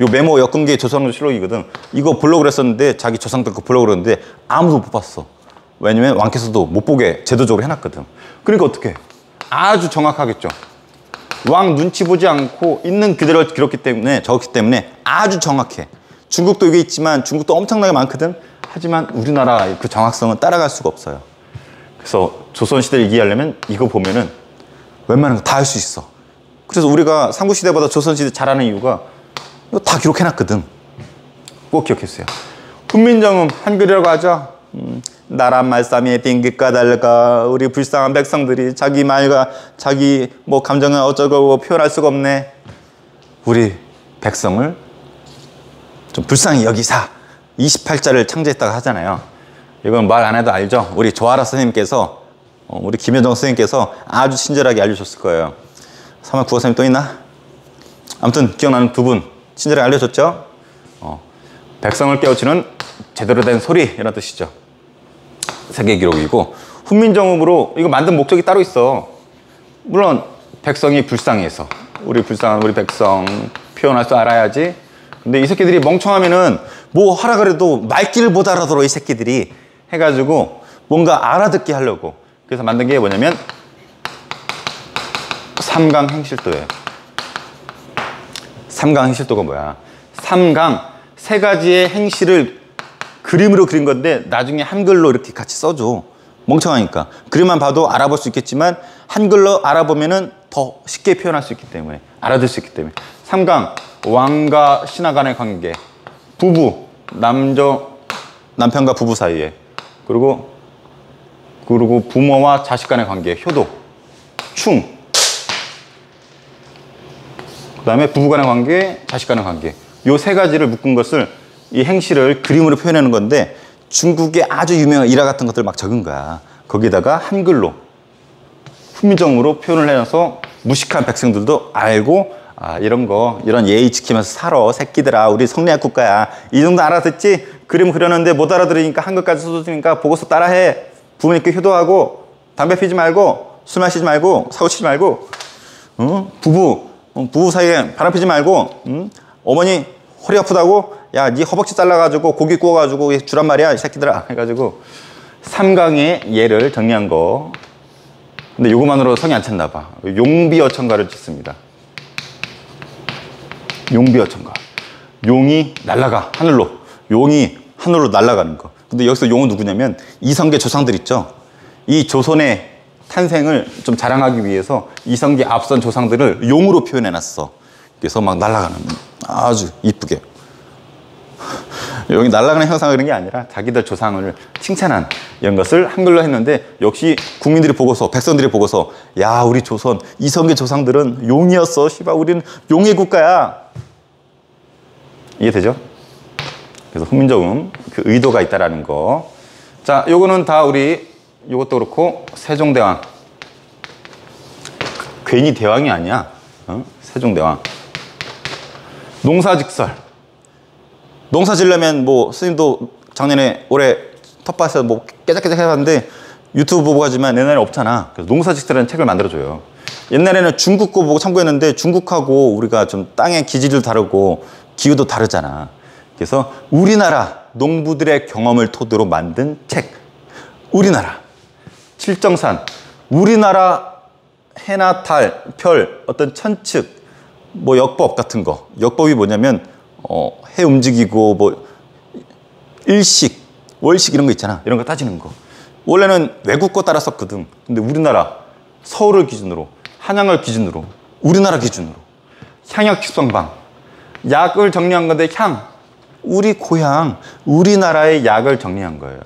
요 메모 엮은 게 조선왕조실록이거든. 이거 보려고 그랬었는데 자기 조상들 거 보려고 그랬는데 아무도 못 봤어. 왜냐면 왕께서도 못 보게 제도적으로 해놨거든. 그러니까 어떻게? 아주 정확하겠죠. 왕 눈치 보지 않고 있는 그대로 적었기 때문에 아주 정확해. 중국도 이게 있지만 중국도 엄청나게 많거든. 하지만 우리나라 그 정확성은 따라갈 수가 없어요. 그래서 조선시대를 이해하려면 이거 보면은 웬만한 거 다 할 수 있어. 그래서 우리가 삼국시대보다 조선시대 잘하는 이유가 이거 다 기록해놨거든. 꼭 기억했어요. 훈민정음 한글이라고 하죠. 나라 말싸미에 빙긋가 달가 우리 불쌍한 백성들이 자기 말과 자기 뭐 감정을 어쩌고 표현할 수가 없네. 우리 백성을 좀 불쌍히 여기사 28자를 창제했다고 하잖아요. 이건 말 안 해도 알죠. 우리 조아라 선생님께서 우리 김현정 선생님께서 아주 친절하게 알려줬을 거예요. 3학 국어 선생님 또 있나? 아무튼 기억나는 두 분 친절하게 알려줬죠. 백성을 깨우치는 제대로 된 소리 이런 뜻이죠. 세계 기록이고 훈민정음으로 이거 만든 목적이 따로 있어. 물론 백성이 불쌍해서 우리 불쌍한 우리 백성 표현할 줄 알아야지. 근데 이 새끼들이 멍청하면은 뭐 하라 그래도 말귀를 못 알아들어 이 새끼들이 해가지고 뭔가 알아듣게 하려고 그래서 만든 게 뭐냐면 삼강행실도예요. 삼강행실도가 뭐야? 삼강 세 가지의 행실을 그림으로 그린 건데 나중에 한글로 이렇게 같이 써줘. 멍청하니까 그림만 봐도 알아볼 수 있겠지만 한글로 알아보면은 더 쉽게 표현할 수 있기 때문에 알아들 수 있기 때문에 삼강 왕과 신하 간의 관계, 부부 남편과 부부 사이에 그리고 부모와 자식 간의 관계, 효도, 충 그 다음에 부부 간의 관계, 자식 간의 관계 요 세 가지를 묶은 것을 이 행실을 그림으로 표현하는 건데 중국의 아주 유명한 일화 같은 것들 막 적은 거야. 거기다가 한글로 훈민정음으로 표현을 해놔서 무식한 백성들도 알고 이런 예의 지키면서 살아 새끼들아 우리 성리학 국가야 이 정도 알아듣지 그림 그렸는데 못 알아들으니까 한글까지 써주니까 보고서 따라해. 부모님께 효도하고 담배 피지 말고 술 마시지 말고 사고 치지 말고 부부 사이에 바람 피지 말고 어머니 허리 아프다고 야 네 허벅지 잘라가지고 고기 구워가지고 주란 말이야 이 새끼들아 해가지고 삼강의 예를 정리한 거. 근데 요거만으로 성이 안 찼나 봐. 용비어천가를 짓습니다. 용비어천가. 용이 날아가 하늘로. 용이 하늘로 날아가는 거. 근데 여기서 용은 누구냐면 이성계 조상들 있죠. 이 조선의 탄생을 좀 자랑하기 위해서 이성계 앞선 조상들을 용으로 표현해놨어. 그래서 막 날아가는 아주 이쁘게. 여기 날아가는 형상을 그런 게 아니라 자기들 조상을 칭찬한 이런 것을 한글로 했는데 역시 국민들이 보고서 백성들이 보고서 야 우리 조선 이성계 조상들은 용이었어. 씨발 우리는 용의 국가야. 이해되죠? 그래서 훈민정음 그 의도가 있다라는 거. 자 요거는 다 우리 요것도 그렇고 세종대왕 괜히 대왕이 아니야. 세종대왕 농사직설. 농사 지려면 뭐 스님도 작년에 올해 텃밭에서 뭐 깨작깨작 해봤는데 유튜브 보고 하지만 옛날에 없잖아. 그래서 농사직설이라는 책을 만들어줘요. 옛날에는 중국 거 보고 참고했는데 중국하고 우리가 좀 땅의 기질도 다르고 기후도 다르잖아. 그래서 우리나라 농부들의 경험을 토대로 만든 책. 우리나라 칠정산 우리나라 해나 달, 별, 어떤 천측 뭐 역법 같은 거. 역법이 뭐냐면 해 움직이고 뭐 일식, 월식 이런 거 있잖아. 이런 거 따지는 거. 원래는 외국 거 따라 썼거든. 근데 우리나라 서울을 기준으로 한양을 기준으로 우리나라 기준으로 향약 식성방 약을 정리한 건데 향 우리 고향 우리나라의 약을 정리한 거예요.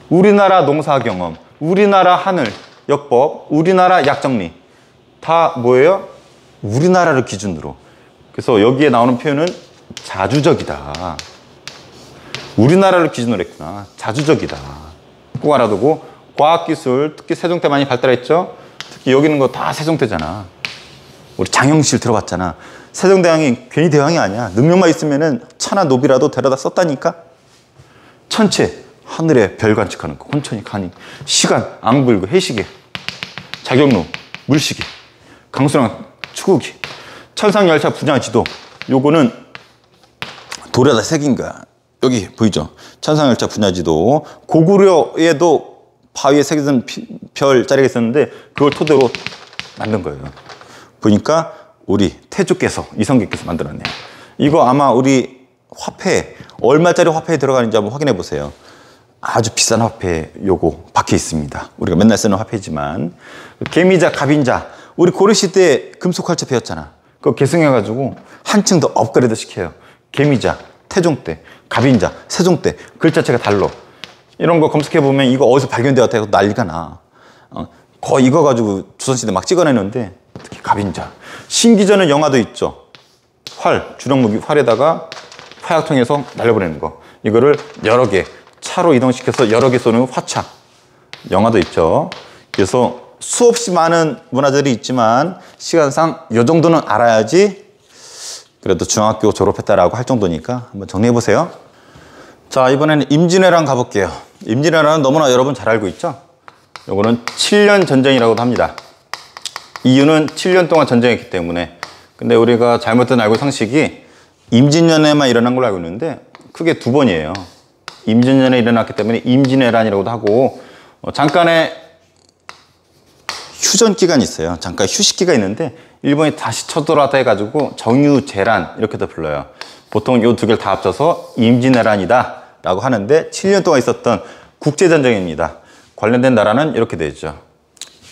우리나라 농사 경험 우리나라 하늘 역법 우리나라 약 정리 다 뭐예요? 우리나라를 기준으로. 그래서 여기에 나오는 표현은 자주적이다. 우리나라를 기준으로 했구나. 자주적이다. 꼭 알아두고 과학기술 특히 세종 때 많이 발달했죠. 특히 여기 있는 거 다 세종 때잖아. 우리 장영실 들어봤잖아. 세종대왕이 괜히 대왕이 아니야. 능력만 있으면은 천하 노비라도 데려다 썼다니까. 천체 하늘에 별 관측하는 거 혼천이 가니 시간 앙불고 해시계 자경로 물시계 강수량 추구기 천상열차 분야지도 요거는 돌에다 새긴 거야. 여기 보이죠? 천상열차 분야지도 고구려에도 바위에 새겨진 별자리가 있었는데 그걸 토대로 만든 거예요. 보니까 우리 태조께서 이성계께서 만들었네요. 이거 아마 우리 화폐 얼마짜리 화폐에 들어가는지 한번 확인해 보세요. 아주 비싼 화폐 요거 박혀 있습니다. 우리가 맨날 쓰는 화폐지만 개미자 갑인자 우리 고려시대에 금속활자 배웠잖아. 그거 계승해가지고 한층 더 업그레이드 시켜요. 개미자, 태종대, 갑인자, 세종대, 글자체가 달라. 이런 거 검색해보면 이거 어디서 발견되었다 해서 난리가 나. 거의 이거 가지고 조선시대 막 찍어내는데, 특히 갑인자. 신기전은 영화도 있죠. 활, 주력무기 활에다가 화약통에서 날려보내는 거. 이거를 여러 개, 차로 이동시켜서 여러 개 쏘는 화차. 영화도 있죠. 그래서 수없이 많은 문화들이 있지만 시간상 이 정도는 알아야지 그래도 중학교 졸업했다라고 할 정도니까 한번 정리해보세요. 자, 이번에는 임진왜란 가볼게요. 임진왜란은 너무나 여러분 잘 알고 있죠? 요거는 7년 전쟁이라고도 합니다. 이유는 7년 동안 전쟁했기 때문에. 근데 우리가 잘못된 알고 상식이 임진년에만 일어난 걸로 알고 있는데 크게 두 번이에요. 임진년에 일어났기 때문에 임진왜란이라고도 하고, 잠깐의 휴전 기간이 있어요. 잠깐 휴식기가 있는데 일본이 다시 쳐들어왔다 해가지고 정유재란 이렇게도 불러요. 보통 이 두 개를 다 합쳐서 임진왜란이다 라고 하는데 7년 동안 있었던 국제전쟁입니다. 관련된 나라는 이렇게 되죠.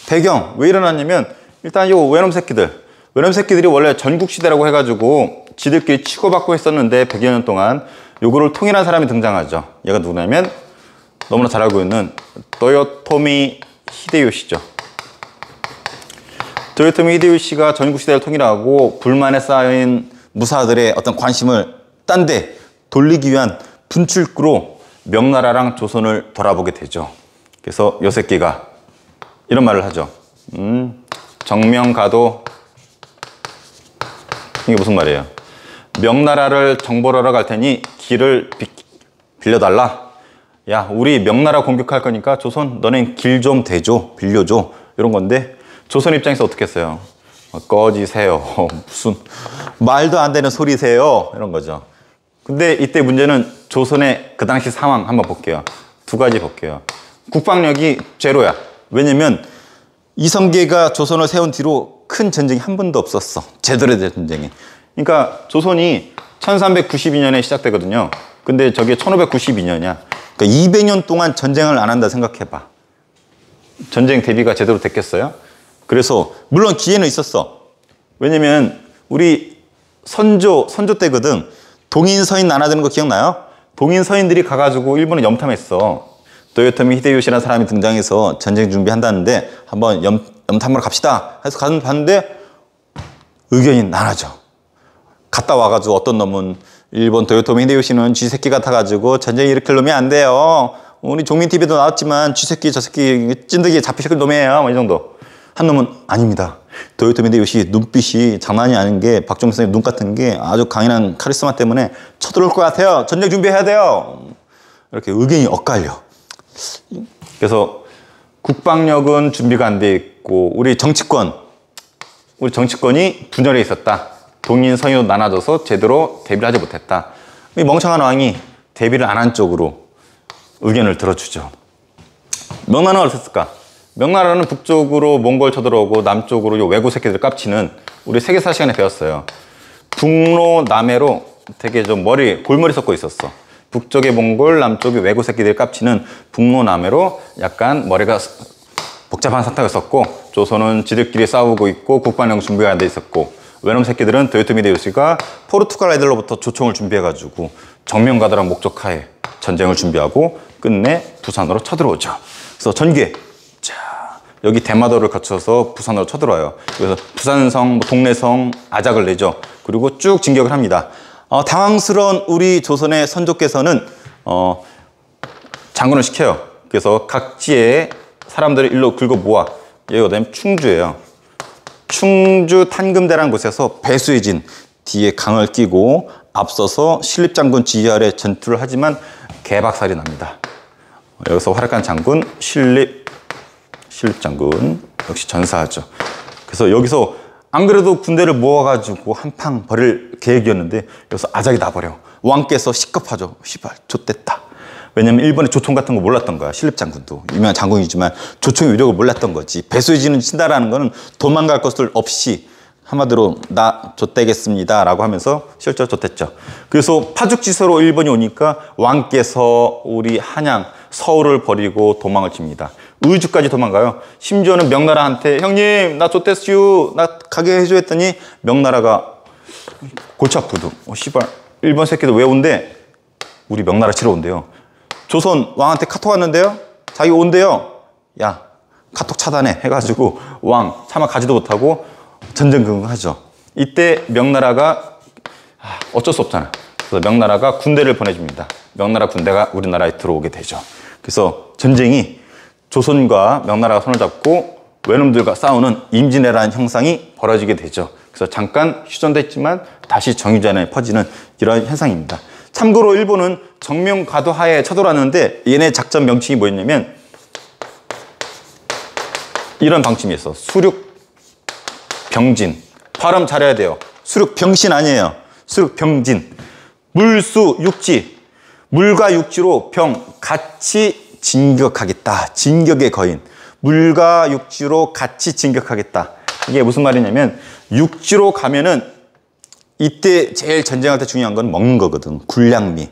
배경 왜 일어났냐면, 일단 요 외놈 새끼들이 원래 전국시대라고 해가지고 지들끼리 치고받고 했었는데 100여 년 동안 요거를 통일한 사람이 등장하죠. 얘가 누구냐면 너무나 잘 알고 있는 도요토미 히데요시죠. 도요토미 히데요시가 전국시대를 통일하고 불만에 쌓인 무사들의 어떤 관심을 딴 데 돌리기 위한 분출구로 명나라랑 조선을 돌아보게 되죠. 그래서 요 새끼가 이런 말을 하죠. 정명가도, 이게 무슨 말이에요? 명나라를 정보를 하러 갈 테니 길을 빌려달라. 야, 우리 명나라 공격할 거니까 조선 너넨 길 좀 대줘, 빌려줘, 이런 건데 조선 입장에서 어떻게 했어요? 꺼지세요. 무슨 말도 안 되는 소리세요, 이런 거죠. 근데 이때 문제는 조선의 그 당시 상황 한번 볼게요. 두 가지 볼게요. 국방력이 제로야. 왜냐면 이성계가 조선을 세운 뒤로 큰 전쟁이 한 번도 없었어. 제대로 된 전쟁이. 그러니까 조선이 1392년에 시작되거든요. 근데 저게 1592년이야. 그러니까 200년 동안 전쟁을 안 한다 생각해봐. 전쟁 대비가 제대로 됐겠어요? 그래서 물론 기회는 있었어. 왜냐면 우리 선조 때거든. 동인 서인 나눠드는 거 기억나요? 동인 서인들이 가가지고 일본을 염탐했어. 도요토미 히데요시라는 사람이 등장해서 전쟁 준비한다는데 한번 염탐하러 갑시다 해서 봤는데 의견이 나눠져. 갔다 와가지고 어떤 놈은 일본 도요토미 히데요시는 쥐새끼 같아가지고 전쟁 일으킬 놈이 안 돼요. 우리 종민TV도 나왔지만 쥐새끼 저새끼 찐득이 잡히실 놈이에요. 이 정도. 한 놈은 아닙니다. 도요토미 히데요시 눈빛이 장난이 아닌 게 박정희 선생님 눈 같은 게 아주 강인한 카리스마 때문에 쳐들어올 것 같아요. 전쟁 준비해야 돼요. 이렇게 의견이 엇갈려. 그래서 국방력은 준비가 안 돼 있고 우리 정치권이 분열해 있었다. 동인 서인으로 나눠져서 제대로 대비를 하지 못했다. 이 멍청한 왕이 대비를 안 한 쪽으로 의견을 들어주죠. 명나라는 어땠을까? 명나라는 북쪽으로 몽골 쳐들어오고 남쪽으로 요 왜구 새끼들 깝치는, 우리 세계사 시간에 배웠어요. 북로 남해로 되게 좀 골머리 섞고 있었어. 북쪽에 몽골, 남쪽에 왜구 새끼들 깝치는 북로 남해로 약간 머리가 복잡한 상태였었고, 조선은 지들끼리 싸우고 있고 국방력 준비가 안 돼 있었고, 외놈 새끼들은 도요토미 히데요시가 포르투갈 애들로부터 조총을 준비해가지고 정명가도란 목적하에 전쟁을 준비하고 끝내 부산으로 쳐들어오죠. 그래서 전개. 자, 여기 대마도를 거쳐서 부산으로 쳐들어와요. 그래서 부산성, 동래성, 아작을 내죠. 그리고 쭉 진격을 합니다. 당황스러운 우리 조선의 선조께서는 장군을 시켜요. 그래서 각지에 사람들을 일로 긁어 모아. 여기가 어디냐면 충주예요. 충주 탄금대라는 곳에서 배수해진 뒤에 강을 끼고 앞서서 신립장군 지휘 아래 전투를 하지만 개박살이 납니다. 여기서 활약한 장군 신립장군 역시 전사하죠. 그래서 여기서 안 그래도 군대를 모아가지고 한팡 벌일 계획이었는데 여기서 아작이 나버려. 왕께서 시급하죠. 시발 좆됐다. 왜냐면 일본의 조총 같은 거 몰랐던 거야. 신립장군도 유명한 장군이지만 조총의 위력을 몰랐던 거지. 배수진을 친다라는 거는 도망갈 것을 없이 한마디로 나 좆되겠습니다 라고 하면서 실제로 좆됐죠. 그래서 파죽지세로 일본이 오니까 왕께서 우리 한양 서울을 버리고 도망을 칩니다. 의주까지 도망가요. 심지어는 명나라한테 형님 나 좆됐슈 나 가게 해줘 했더니 명나라가 골치 아프거든. 씨발 일본 새끼들 왜 온대? 우리 명나라 치러 온대요. 조선 왕한테 카톡 왔는데요. 자기 온대요. 야 카톡 차단해 해가지고 왕 차마 가지도 못하고 전전긍긍하죠. 이때 명나라가 어쩔 수 없잖아. 그래서 명나라가 군대를 보내줍니다. 명나라 군대가 우리나라에 들어오게 되죠. 그래서 전쟁이 조선과 명나라가 손을 잡고 외놈들과 싸우는 임진왜란 형상이 벌어지게 되죠. 그래서 잠깐 휴전됐지만 다시 정유전에 퍼지는 이런 현상입니다. 참고로 일본은 정명가도하에 쳐들어왔는데 얘네 작전 명칭이 뭐였냐면 이런 방침이었어. 수륙병진. 발음 잘해야 돼요. 수륙병신 아니에요. 수륙병진. 물수 육지. 물과 육지로 병 같이 진격하겠다. 진격의 거인. 물과 육지로 같이 진격하겠다. 이게 무슨 말이냐면 육지로 가면은 이때 제일 전쟁할 때 중요한 건 먹는 거거든. 군량미.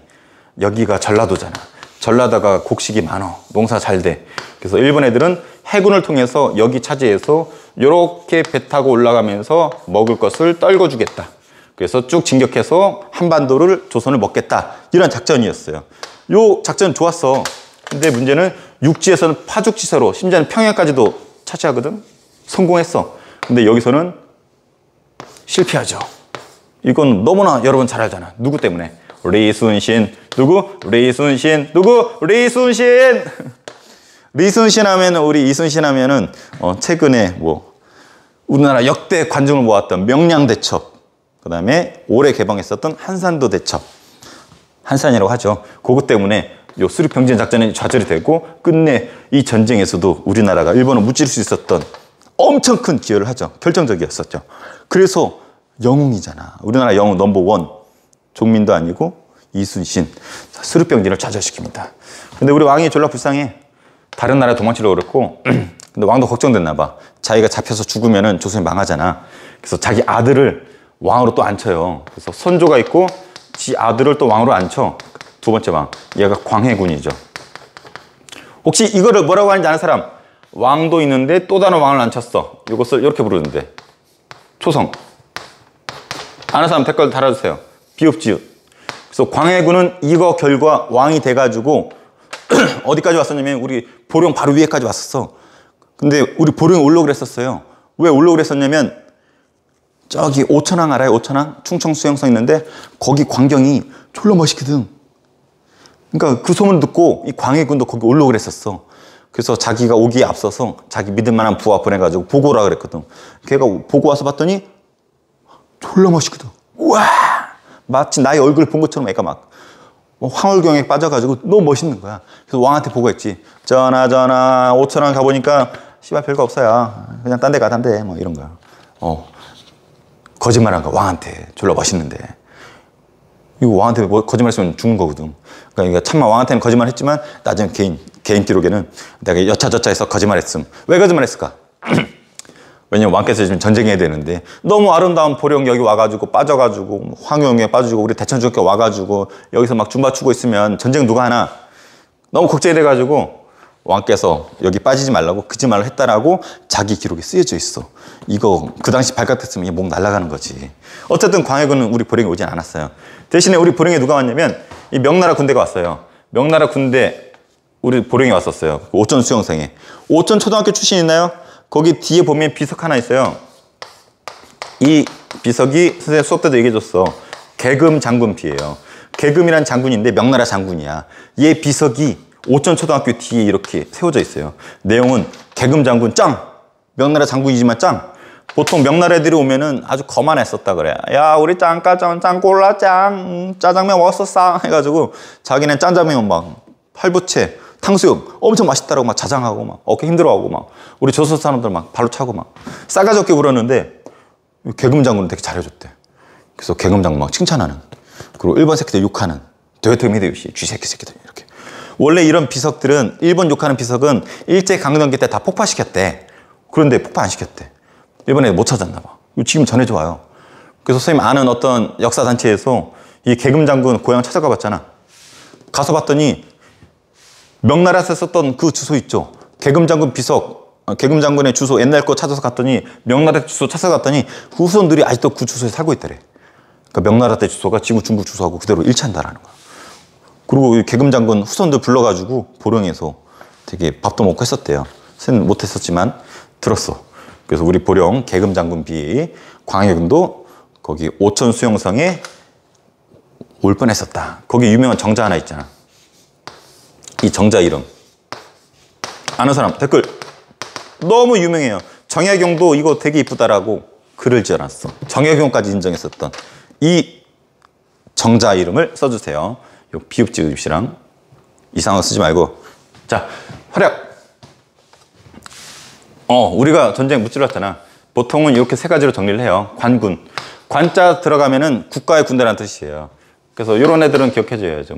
여기가 전라도잖아. 전라도가 곡식이 많어. 농사 잘 돼. 그래서 일본 애들은 해군을 통해서 여기 차지해서 이렇게 배 타고 올라가면서 먹을 것을 떨궈주겠다. 그래서 쭉 진격해서 한반도를 조선을 먹겠다. 이런 작전이었어요. 요 작전 좋았어. 근데 문제는 육지에서는 파죽지세로 심지어는 평양까지도 차지하거든. 성공했어. 근데 여기서는 실패하죠. 이건 너무나 여러분 잘 알잖아. 누구 때문에? 리순신. 누구? 리순신. 누구? 리순신. 리순신 하면은 우리 이순신 하면은 최근에 뭐 우리나라 역대 관중을 모았던 명량대첩, 그 다음에 올해 개방했었던 한산도 대첩, 한산이라고 하죠. 그것 때문에 요 수륙병진 작전이 좌절이 되고 끝내 이 전쟁에서도 우리나라가 일본을 무찌를 수 있었던 엄청 큰 기여를 하죠. 결정적이었었죠. 그래서 영웅이잖아. 우리나라 영웅 넘버원. 종민도 아니고 이순신. 수륙병진을 좌절시킵니다. 근데 우리 왕이 졸라 불쌍해. 다른 나라에 도망치려고 그랬고 근데 왕도 걱정됐나 봐. 자기가 잡혀서 죽으면은 조선이 망하잖아. 그래서 자기 아들을 왕으로 또 앉혀요. 그래서 선조가 있고 지 아들을 또 왕으로 앉혀. 두 번째 왕. 얘가 광해군이죠. 혹시 이거를 뭐라고 하는지 아는 사람? 왕도 있는데 또 다른 왕을 앉혔어. 이것을 이렇게 부르는데 초성. 아는 사람 댓글 달아주세요. 비읍지읒. 그래서 광해군은 이거 결과 왕이 돼가지고 어디까지 왔었냐면 우리 보령 바로 위에까지 왔었어. 근데 우리 보령에 올라오기로 했었어요. 왜 올라오기로 했었냐면 저기 오천항 알아요? 오천항? 충청 수영성 있는데 거기 광경이 졸라 멋있거든. 그러니까 그 소문 듣고 이 광해군도 거기 올라오기로 했었어. 그래서 자기가 오기에 앞서서 자기 믿을 만한 부하 보내가지고 보고 오라 그랬거든. 걔가 보고 와서 봤더니 졸라 멋있거든. 우와! 마치 나의 얼굴을 본 것처럼 애가 막 황홀경에 빠져가지고 너무 멋있는 거야. 그래서 왕한테 보고했지. 전하 오천항 가보니까 씨발 별거 없어요. 그냥 딴 데 가, 딴 데. 뭐 이런 거야. 거짓말한 거야. 왕한테. 졸라 멋있는데. 이거 왕한테 뭐 거짓말했으면 죽는 거거든. 그러니까 참마 왕한테는 거짓말했지만 나중에 개인 기록에는 내가 여차저차해서 거짓말했음. 왜 거짓말했을까? 왜냐면 왕께서 지금 전쟁해야 되는데 너무 아름다운 보령 여기 와가지고 빠져가지고 황영에 빠지고 우리 대천주교께 와가지고 여기서 막 줌바추고 있으면 전쟁 누가 하나? 너무 걱정이 돼가지고 왕께서 여기 빠지지 말라고 거짓말을 했다라고 자기 기록에 쓰여져 있어. 이거 그 당시 발각됐으면 이게 목 날아가는 거지. 어쨌든 광해군은 우리 보령에 오진 않았어요. 대신에 우리 보령에 누가 왔냐면 이 명나라 군대가 왔어요. 명나라 군대 우리 보령에 왔었어요. 오천 수영생에. 오천 초등학교 출신 있나요? 거기 뒤에 보면 비석 하나 있어요. 이 비석이 선생님 수업 때도 얘기해줬어. 계금 장군피예요. 계금이란 장군인데 명나라 장군이야. 얘 비석이 오천 초등학교 뒤에 이렇게 세워져 있어요. 내용은 계금 장군 짱! 명나라 장군이지만 짱! 보통 명나라 애들이 오면은 아주 거만했었다 그래. 야 우리 짱까짱 짱꼴라 짱 짜장면 먹었었어 해가지고 자기는 짠장면 막 팔부채 탕수육 엄청 맛있다라고 막 자장하고 막 어깨 힘들어하고 막 우리 조선 사람들 막 발로 차고 막 싸가지 없게 굴었는데 계금 장군은 되게 잘해줬대. 그래서 계금 장군 막 칭찬하는. 그리고 일본 새끼들 욕하는. 도요토미 히데요시 쥐새끼 새끼들 이렇게. 원래 이런 비석들은 일본 욕하는 비석은 일제강점기 때 다 폭파시켰대. 그런데 폭파 안 시켰대. 일본에 못 찾았나 봐. 지금 전해져 와요. 그래서 선생님 아는 어떤 역사단체에서 이 계금 장군 고향 찾아가 봤잖아. 가서 봤더니 명나라에서 썼던 그 주소 있죠. 계금장군 비석, 계금장군의 주소 옛날 거 찾아서 갔더니 명나라 주소 찾아서 갔더니 후손들이 아직도 그 주소에 살고 있더래. 그러니까 명나라 때 주소가 지금 중국 주소하고 그대로 일치한다라는 거야. 그리고 이 계금장군 후손들 불러가지고 보령에서 되게 밥도 먹고 했었대요. 새는 못했었지만 들었어. 그래서 우리 보령 계금장군 비 광해군도 거기 오천 수용성에 올 뻔했었다. 거기 유명한 정자 하나 있잖아. 이 정자 이름 아는 사람 댓글. 너무 유명해요. 정약용도 이거 되게 이쁘다라고 글을 지어놨어. 정약용까지 인정했었던 이 정자 이름을 써주세요. 요 비읍 지읍이랑 이상한 거 쓰지 말고. 자, 활약. 우리가 전쟁 무찔렀잖아. 보통은 이렇게 세 가지로 정리를 해요. 관군. 관자 들어가면은 국가의 군대라는 뜻이에요. 그래서 이런 애들은 기억해줘야죠.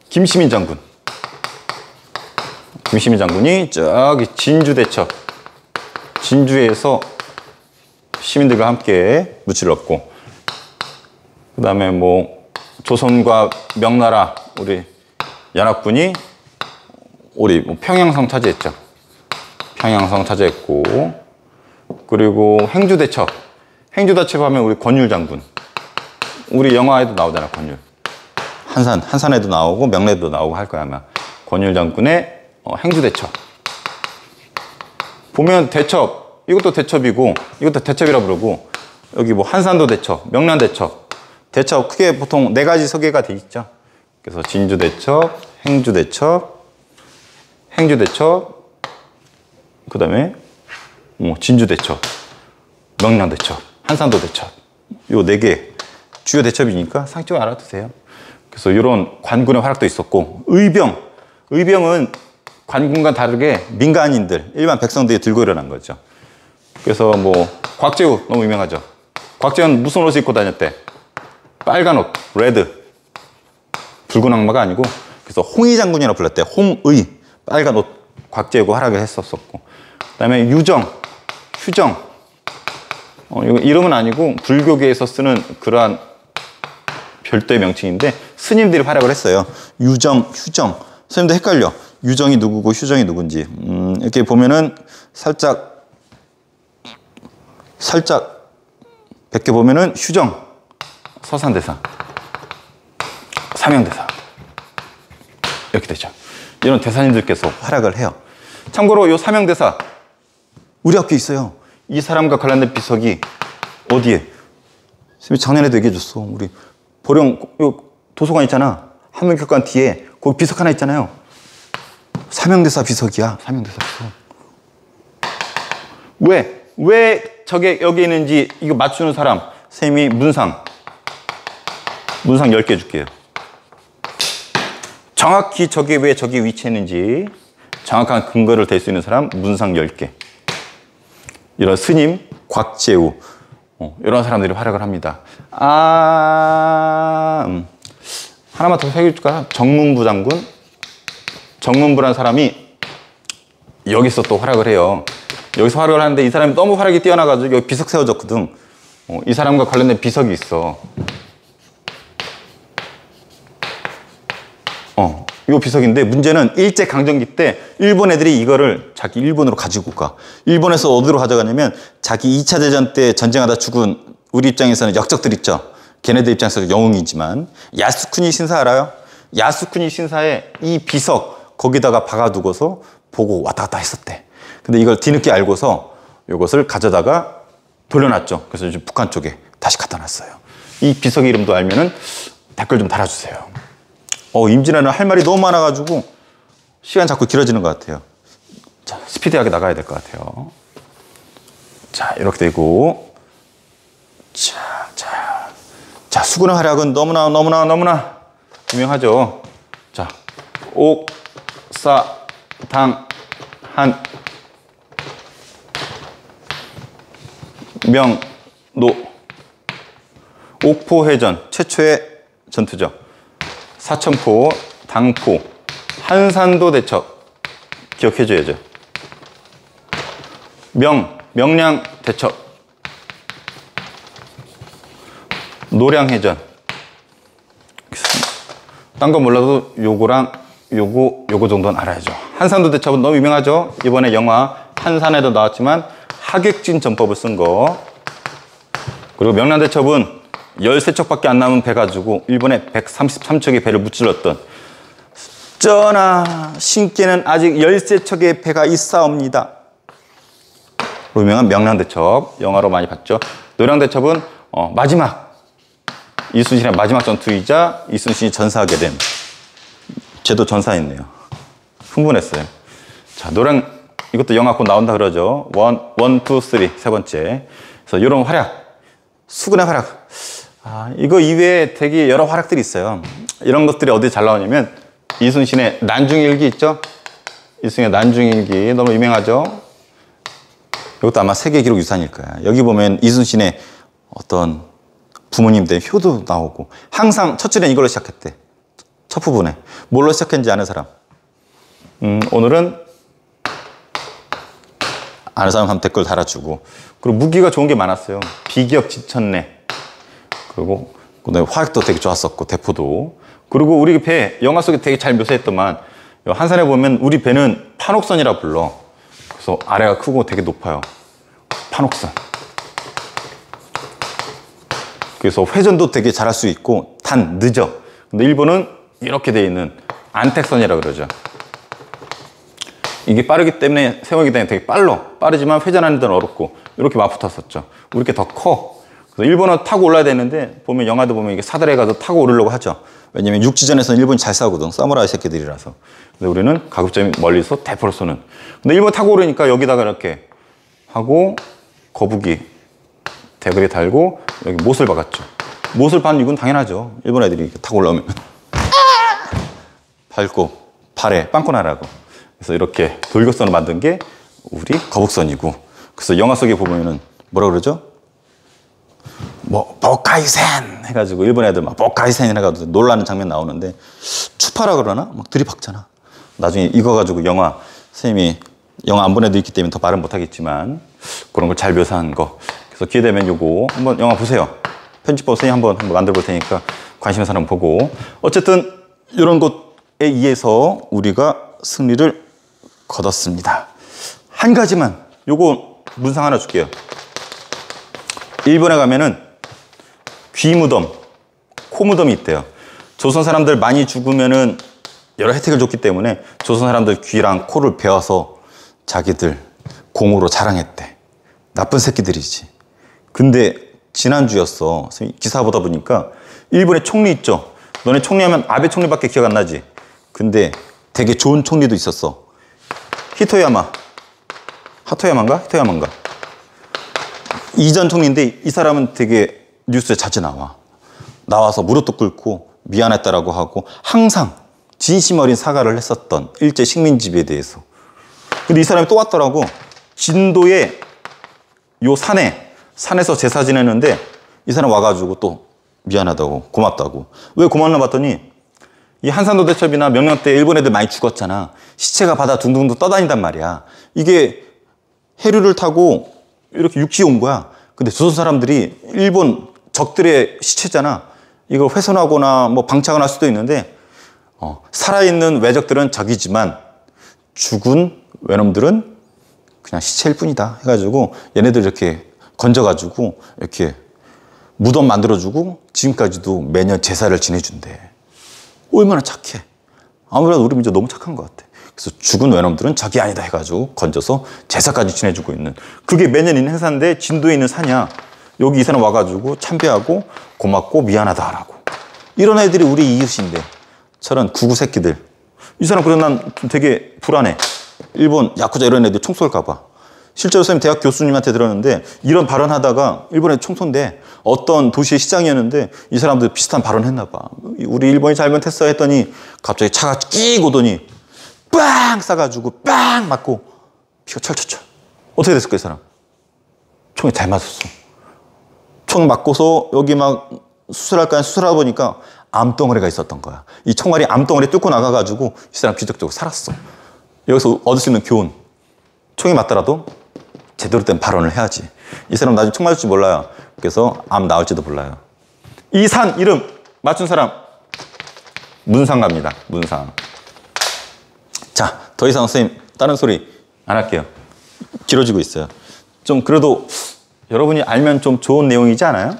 김시민 장군. 김시민 장군이 저기 진주대첩. 진주에서 시민들과 함께 무찔렀고, 그 다음에 조선과 명나라 우리 연합군이 우리 평양성 차지했죠. 평양성 차지했고, 그리고 행주대첩. 행주대첩 하면 우리 권율 장군. 우리 영화에도 나오잖아, 권율. 한산에도 나오고 명래도 나오고 할 거야 아마. 권율 장군의 행주대첩. 보면 대첩, 이것도 대첩이고 이것도 대첩이라 부르고, 여기 한산도 대첩, 명란대첩. 대첩 크게 보통 4가지 설계가 돼 있죠. 그래서 진주대첩, 행주대첩, 행주대첩, 그 다음에 진주대첩, 명량대첩, 한산도 대첩. 요 4개 주요 대첩이니까 상식적으로 알아두세요. 그래서 이런 관군의 활약도 있었고, 의병은 관군과 다르게 민간인들, 일반 백성들이 들고 일어난 거죠. 그래서 곽재우 너무 유명하죠. 곽재우는 무슨 옷을 입고 다녔대? 빨간 옷, 레드. 붉은 악마가 아니고, 그래서 홍의 장군이라고 불렀대. 홍의, 빨간 옷, 곽재우가 활약을 했었고, 그 다음에 유정, 휴정. 이거 이름은 아니고 불교계에서 쓰는 그러한 별도의 명칭인데 스님들이 활약을 했어요. 유정, 휴정. 스님들 헷갈려. 유정이 누구고 휴정이 누군지. 이렇게 보면은 살짝 베껴 보면은 휴정, 서산대사, 삼형대사 이렇게 되죠. 이런 대사님들께서 활약을 해요. 참고로 이 삼형대사 우리 학교에 있어요. 이 사람과 관련된 비석이 어디에? 선생님이 작년에도 얘기해줬어. 우리 보령 도서관 있잖아. 한문교관 뒤에 거기 비석 하나 있잖아요. 삼형대사 비석이야. 삼형대사 비석. 왜 저게 여기 있는지 이거 맞추는 사람. 선생님이 문상 10개 줄게요. 정확히 저게 왜 저기 위치했는지 정확한 근거를 댈 수 있는 사람 문상 10개. 이런 스님, 곽재우 이런 사람들이 활약을 합니다. 하나만 더 새겨줄까? 정문부 장군. 정문부라는 사람이 여기서 또 활약을 해요. 여기서 활약을 하는데 이 사람이 너무 활약이 뛰어나가지고 여기 비석 세워졌거든. 이 사람과 관련된 비석이 있어. 이 비석인데 문제는 일제강점기 때 일본 애들이 이거를 자기 일본으로 가지고 가. 일본에서 어디로 가져가냐면 자기 2차 대전 때 전쟁하다 죽은 우리 입장에서는 역적들 있죠. 걔네들 입장에서는 영웅이지만 야스쿠니 신사 알아요? 야스쿠니 신사에 이 비석 거기다가 박아두고서 보고 왔다 갔다 했었대. 근데 이걸 뒤늦게 알고서 이것을 가져다가 돌려놨죠. 그래서 이제 북한 쪽에 다시 갖다 놨어요. 이 비석 이름도 알면은 댓글 좀 달아주세요. 임진왜란은 할 말이 너무 많아가지고 시간 자꾸 길어지는 것 같아요. 자, 스피디하게 나가야 될 것 같아요. 자, 이렇게 되고, 자, 수군의 활약은 너무나 유명하죠. 자, 옥, 사, 당, 한, 명, 노. 옥포해전 최초의 전투죠. 사천포, 당포, 한산도 대첩 기억해줘야죠. 명량 대첩, 노량해전. 딴 거 몰라도 요거랑 요거 정도는 알아야죠. 한산도 대첩은 너무 유명하죠. 이번에 영화 한산에도 나왔지만 하객진 전법을 쓴 거. 그리고 명란대첩은 13척밖에 안 남은 배 가지고 일본의 133척의 배를 무찔렀던, 쩌나 신께는 아직 13척의 배가 있사옵니다. 유명한 명량대첩, 영화로 많이 봤죠. 노량대첩은 마지막, 이순신의 마지막 전투이자 이순신이 전사하게 된, 쟤도 전사했네요. 흥분했어요. 자, 이것도 영화 곧 나온다 그러죠. 1, 2, 3, 세 번째. 그래서 이런 활약, 수군의 활약. 이거 이외에 되게 여러 활약들이 있어요. 이런 것들이 어디 잘 나오냐면 이순신의 난중일기 있죠? 이순신의 난중일기 너무 유명하죠? 이것도 아마 세계 기록 유산일 거야. 여기 보면 이순신의 어떤 부모님들 효도 나오고, 항상 첫 줄엔 이걸로 시작했대. 첫 부분에. 뭘로 시작했는지 아는 사람? 오늘은 아는 사람 한번 댓글 달아주고. 그리고 무기가 좋은 게 많았어요. 비기역 지천래. 그리고 화약도 되게 좋았었고, 대포도. 그리고 우리 배, 영화 속에 되게 잘 묘사했더만, 한산에 보면 우리 배는 판옥선이라 불러. 그래서 아래가 크고 되게 높아요. 판옥선. 그래서 회전도 되게 잘할 수 있고, 단 늦어. 근데 일본은 이렇게 돼 있는 안택선이라 그러죠. 이게 빠르기 때문에, 세우기 때문에 되게 빠르지만 회전하는 데는 어렵고, 이렇게 맞붙었었죠. 우리 게 더 커. 그래서 일본은 타고 올라야 되는데, 보면 영화도 보면 이게 사다리에 가서 타고 오르려고 하죠. 왜냐면 육지전에서는 일본이 잘 싸우거든. 사무라이 새끼들이라서. 근데 우리는 가급적이면 멀리서 대포를 쏘는. 근데 일본 타고 오르니까 여기다가 이렇게 하고, 거북이 대가리 달고 여기 못을 박았죠. 못을 박는 이유는 당연하죠. 일본 애들이 이렇게 타고 올라오면 밟고 발에 빵꾸 나라고. 그래서 이렇게 돌격선을 만든 게 우리 거북선이고. 그래서 영화 속에 보면은 뭐라 그러죠? 뭐 보카이센 해가지고 일본 애들 막 보카이센 해가지고 놀라는 장면 나오는데, 추파라 그러나? 막 들이박잖아. 나중에 이거 가지고 영화, 선생님이 영화 안 본 애도 있기 때문에 더 말은 못하겠지만, 그런 걸 잘 묘사한 거. 그래서 기회 되면 요거 한번 영화 보세요. 편집법 선생님 한번 만들어 볼 테니까 관심 있는 사람 보고. 어쨌든 이런 것에 의해서 우리가 승리를 거뒀습니다. 한 가지만, 요거 문상 하나 줄게요. 일본에 가면은 귀무덤, 코무덤이 있대요. 조선 사람들 많이 죽으면은 여러 혜택을 줬기 때문에 조선 사람들 귀랑 코를 베어서 자기들 공으로 자랑했대. 나쁜 새끼들이지. 근데 지난주였어. 기사 보다 보니까 일본의 총리 있죠. 너네 총리하면 아베 총리밖에 기억 안 나지. 근데 되게 좋은 총리도 있었어. 하토야마인가? 이전 총리인데 이 사람은 되게 뉴스에 자주 나와서 무릎도 꿇고 미안했다라고 하고 항상 진심 어린 사과를 했었던 일제 식민지배에 대해서. 근데 이 사람이 또 왔더라고. 진도의 요 산에서 제사 지내는데 이 사람 와가지고 또 미안하다고, 고맙다고. 왜 고맙나 봤더니 이 한산도 대첩이나 명령 때 일본 애들 많이 죽었잖아. 시체가 바다 둥둥둥 떠다닌단 말이야. 이게 해류를 타고 이렇게 육지에 온 거야. 근데 조선 사람들이 일본 적들의 시체잖아. 이걸 훼손하거나 뭐 방치하거나 할 수도 있는데, 살아있는 외적들은 적이지만 죽은 외놈들은 그냥 시체일 뿐이다 해가지고 얘네들 이렇게 건져가지고 이렇게 무덤 만들어주고 지금까지도 매년 제사를 지내준대. 얼마나 착해. 아무래도 우리 민족 너무 착한 것 같아. 그래서 죽은 외놈들은 적이 아니다 해가지고 건져서 제사까지 지내주고 있는, 그게 매년 있는 행사인데 진도에 있는 산이야. 여기 이 사람 와가지고 참배하고 고맙고 미안하다라고. 이런 애들이 우리 이웃인데 저런 구구 새끼들. 이 사람 그래서 난 되게 불안해. 일본 야쿠자 이런 애들 총 쏠까 봐. 실제로 선생님 대학 교수님한테 들었는데 이런 발언하다가 일본에 총 쏜대. 어떤 도시의 시장이었는데 이 사람들 비슷한 발언 했나 봐. 우리 일본이 잘못했어 했더니 갑자기 차가 끼고 오더니 빵 쏴가지고 빵 맞고 피가 철철철. 어떻게 됐을까 이 사람? 총에 잘 맞았어. 총 맞고서 여기 막 수술할까 수술하다 보니까 암덩어리가 있었던 거야. 이 총알이 암덩어리 뚫고 나가가지고 이 사람 기적적으로 살았어. 여기서 얻을 수 있는 교훈. 총이 맞더라도 제대로 된 발언을 해야지. 이 사람 나중에 총 맞을지 몰라요. 그래서 암 나올지도 몰라요. 이 산 이름 맞춘 사람 문상갑니다. 문상. 자, 더 이상 선생님 다른 소리 안 할게요. 길어지고 있어요. 좀 그래도 여러분이 알면 좀 좋은 내용이지 않아요?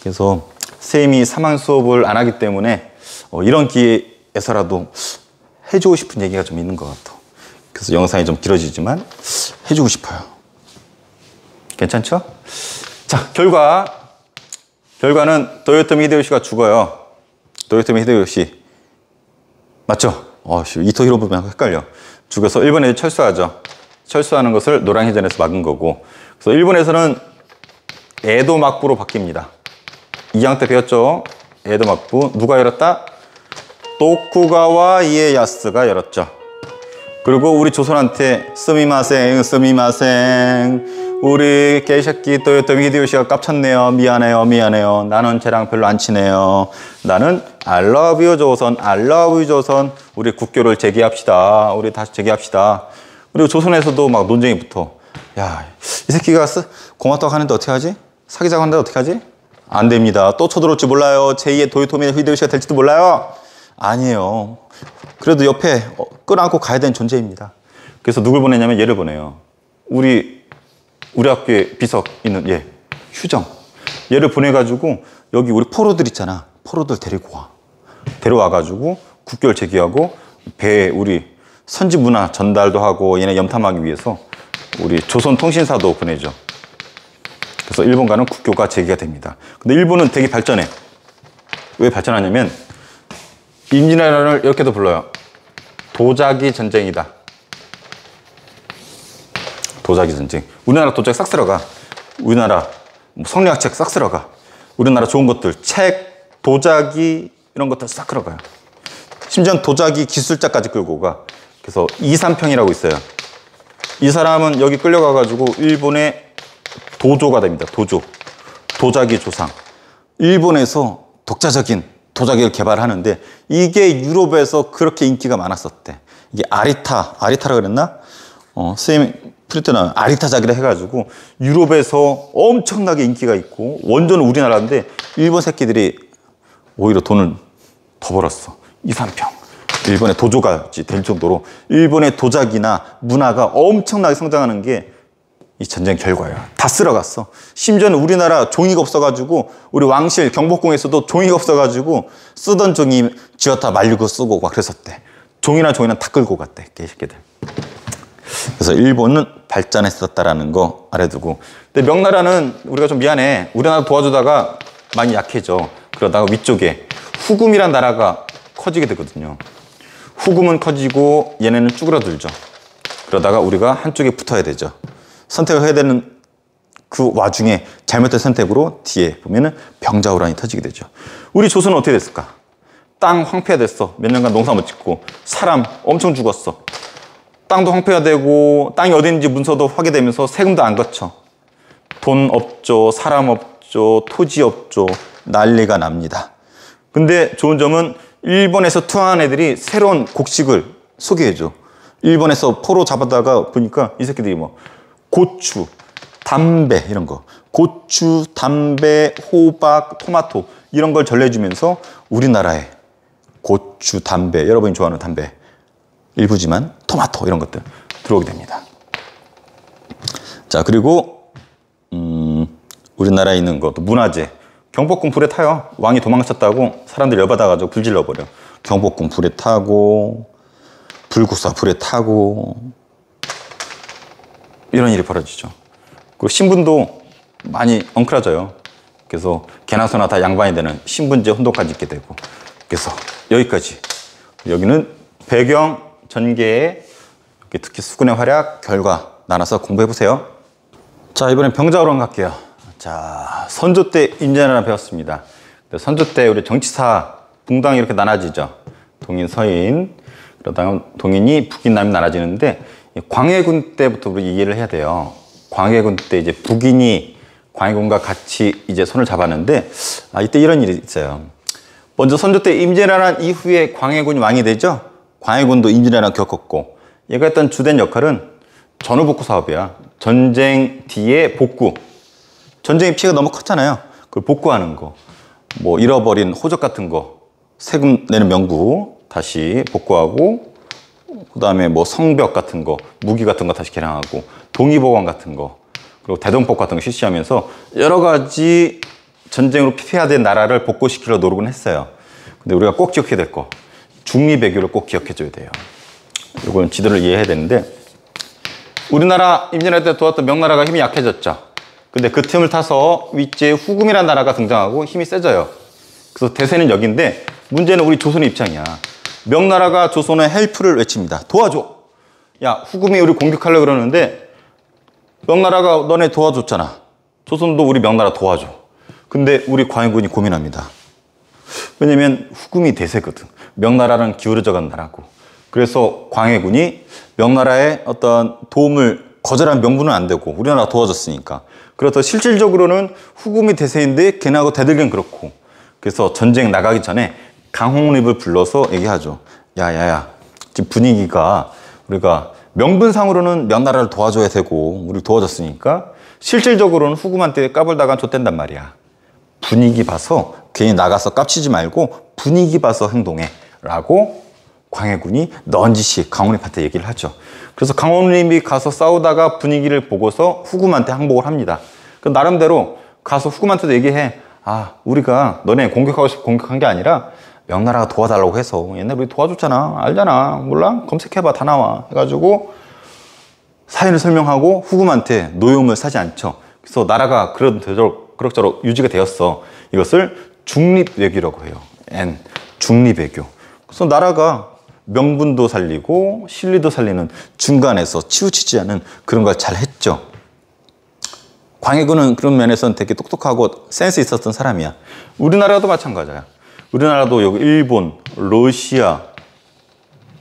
그래서 선생님이 사망 수업을 안 하기 때문에 이런 기회에서라도 해주고 싶은 얘기가 좀 있는 것 같아. 그래서 영상이 좀 길어지지만 해주고 싶어요. 괜찮죠? 자, 결과는 도요토미 히데요시가 죽어요. 도요토미 히데요시 맞죠? 이토 히로부미하고 헷갈려. 죽어서 일본에 철수하죠. 철수하는 것을 노량해전에서 막은 거고, 그래서 일본에서는 에도 막부로 바뀝니다. 2학 때 배웠죠? 에도 막부 누가 열었다? 토쿠가와 이에야스가 열었죠. 그리고 우리 조선한테 스미마생 우리 개새끼 도요토미 히데요시가 깝쳤네요. 미안해요. 나는 쟤랑 별로 안 친해요. 나는 I love you 조선. 우리 국교를 재개합시다. 우리 다시 재개합시다. 그리고 조선에서도 막 논쟁이 붙어. 야, 이 새끼가 고맙다고 하는데 어떻게 하지? 사귀자고 하는데 어떻게 하지? 안 됩니다. 또 쳐들어올지 몰라요. 제2의 도요토미 히데요시가 될지도 몰라요. 아니에요. 그래도 옆에 끌어안고 가야 되는 존재입니다. 그래서 누굴 보내냐면 얘를 보내요. 우리 학교에 비석 있는 얘, 휴정. 얘를 보내가지고 여기 우리 포로들 있잖아. 포로들 데리고 와. 데려와가지고 국교를 재개하고 배에 우리 선지 문화 전달도 하고 얘네 염탐하기 위해서 우리 조선통신사도 보내죠. 그래서 일본과는 국교가 재개가 됩니다. 근데 일본은 되게 발전해. 왜 발전하냐면 임진왜란을 이렇게도 불러요. 도자기 전쟁이다. 도자기 전쟁. 우리나라 도자기 싹 쓸어가. 우리나라 성리학책 싹 쓸어가. 우리나라 좋은 것들, 책, 도자기 이런 것들 싹 끌어가요. 심지어 도자기 기술자까지 끌고 가. 그래서 이삼평이라고 있어요. 이 사람은 여기 끌려가가지고 일본의 도조가 됩니다. 도자기 조상. 일본에서 독자적인 도자기를 개발하는데 이게 유럽에서 그렇게 인기가 많았었대. 이게 아리타라 그랬나? 선생님이 풀 때는 아리타자기를 해가지고 유럽에서 엄청나게 인기가 있고 원조는 우리나라인데 일본 새끼들이 오히려 돈을 더 벌었어. 2, 3평. 일본의 도조가 될 정도로 일본의 도자기나 문화가 엄청나게 성장하는 게 이 전쟁 결과예요. 다 쓸어갔어. 심지어는 우리나라 종이가 없어가지고 우리 왕실 경복궁에서도 종이가 없어가지고 쓰던 종이 쥐었다 말리고 쓰고 막 그랬었대. 종이는 다 끌고 갔대. 개새끼들. 그래서 일본은 발전했었다라는 거 알아두고. 근데 명나라는 우리가 좀 미안해. 우리나라 도와주다가 많이 약해져. 그러다가 위쪽에 후금이란 나라가 커지게 되거든요. 후금은 커지고 얘네는 쭈그러들죠. 그러다가 우리가 한쪽에 붙어야 되죠. 선택을 해야 되는 그 와중에 잘못된 선택으로 뒤에 보면은 병자호란이 터지게 되죠. 우리 조선은 어떻게 됐을까? 땅 황폐화됐어. 몇 년간 농사 못 짓고 사람 엄청 죽었어. 땅도 황폐화되고 땅이 어디 있는지 문서도 파괴되면서 세금도 안 거쳐. 돈 없죠. 사람 없죠. 토지 없죠. 난리가 납니다. 근데 좋은 점은 일본에서 투항한 애들이 새로운 곡식을 소개해줘. 일본에서 포로 잡아다가 보니까 이 새끼들이 뭐 고추, 담배 이런 거, 고추, 담배, 호박, 토마토 이런 걸 전해주면서 우리나라에 고추, 담배, 여러분이 좋아하는 담배 일부지만 토마토 이런 것들 들어오게 됩니다. 자, 그리고 우리나라에 있는 것도 문화재. 경복궁 불에 타요. 왕이 도망쳤다고 사람들이 열받아가지고 불 질러버려. 경복궁 불에 타고 불국사 불에 타고 이런 일이 벌어지죠. 그리고 신분도 많이 엉클어져요. 그래서 개나 소나 다 양반이 되는 신분제 혼돈까지 있게 되고. 그래서 여기까지. 여기는 배경, 전개에 특히 수군의 활약, 결과 나눠서 공부해보세요. 자, 이번엔 병자호란 갈게요. 자, 선조 때 임진왜란 배웠습니다. 선조 때 우리 정치사 붕당이 이렇게 나눠지죠. 동인, 서인. 그러다가 동인이 북인, 남인 나눠지는데 광해군 때부터 우리 이해를 해야 돼요. 광해군 때 이제 북인이 광해군과 같이 이제 손을 잡았는데 이때 이런 일이 있어요. 먼저 선조 때 임진왜란 이후에 광해군이 왕이 되죠. 광해군도 임진왜란 겪었고 얘가 했던 주된 역할은 전후복구 사업이야. 전쟁 뒤에 복구. 전쟁의 피해가 너무 컸잖아요. 그걸 복구하는 거. 뭐 잃어버린 호적 같은 거 세금 내는 명부 다시 복구하고 그 다음에 뭐 성벽 같은 거, 무기 같은 거 다시 개량하고, 동의보감 같은 거, 그리고 대동법 같은 거 실시하면서 여러 가지 전쟁으로 피폐화된 나라를 복구시키려 노력은 했어요. 근데 우리가 꼭 기억해야 될 거, 중립외교를 꼭 기억해줘야 돼요. 이건 지도를 이해해야 되는데, 우리나라 임진왜란 때 도왔던 명나라가 힘이 약해졌죠. 근데 그 틈을 타서 윗지에 후금이라는 나라가 등장하고 힘이 세져요. 그래서 대세는 여기인데, 문제는 우리 조선의 입장이야. 명나라가 조선의 헬프를 외칩니다. 도와줘. 야, 후금이 우리 공격하려고 그러는데 명나라가 너네 도와줬잖아. 조선도 우리 명나라 도와줘. 근데 우리 광해군이 고민합니다. 왜냐면 후금이 대세거든. 명나라랑 기울어져 간 나라고. 그래서 광해군이 명나라의 어떤 도움을 거절한 명분은 안 되고 우리나라가 도와줬으니까. 그래서 실질적으로는 후금이 대세인데 걔네하고 대들긴 그렇고. 그래서 전쟁 나가기 전에 강홍립을 불러서 얘기하죠. 야야야, 지금 분위기가 우리가 명분상으로는 명나라를 도와줘야 되고 우리를 도와줬으니까 실질적으로는 후금한테 까불다가 좆된단 말이야. 분위기 봐서 괜히 나가서 깝치지 말고 분위기 봐서 행동해 라고 광해군이 넌지시 강홍립한테 얘기를 하죠. 그래서 강홍립이 가서 싸우다가 분위기를 보고서 후금한테 항복을 합니다. 그 나름대로 가서 후금한테도 얘기해. 아, 우리가 너네 공격하고 싶어 공격한 게 아니라 명나라가 도와달라고 해서 옛날에 우리 도와줬잖아. 알잖아. 몰라? 검색해봐. 다 나와. 해가지고 사연을 설명하고 후금한테 노여움을 사지 않죠. 그래서 나라가 그럭저럭 유지가 되었어. 이것을 중립외교라고 해요. 중립외교. 그래서 나라가 명분도 살리고 실리도 살리는 중간에서 치우치지 않은 그런 걸 잘 했죠. 광해군은 그런 면에서는 되게 똑똑하고 센스 있었던 사람이야. 우리나라도 마찬가지야. 우리나라도 여기 일본, 러시아,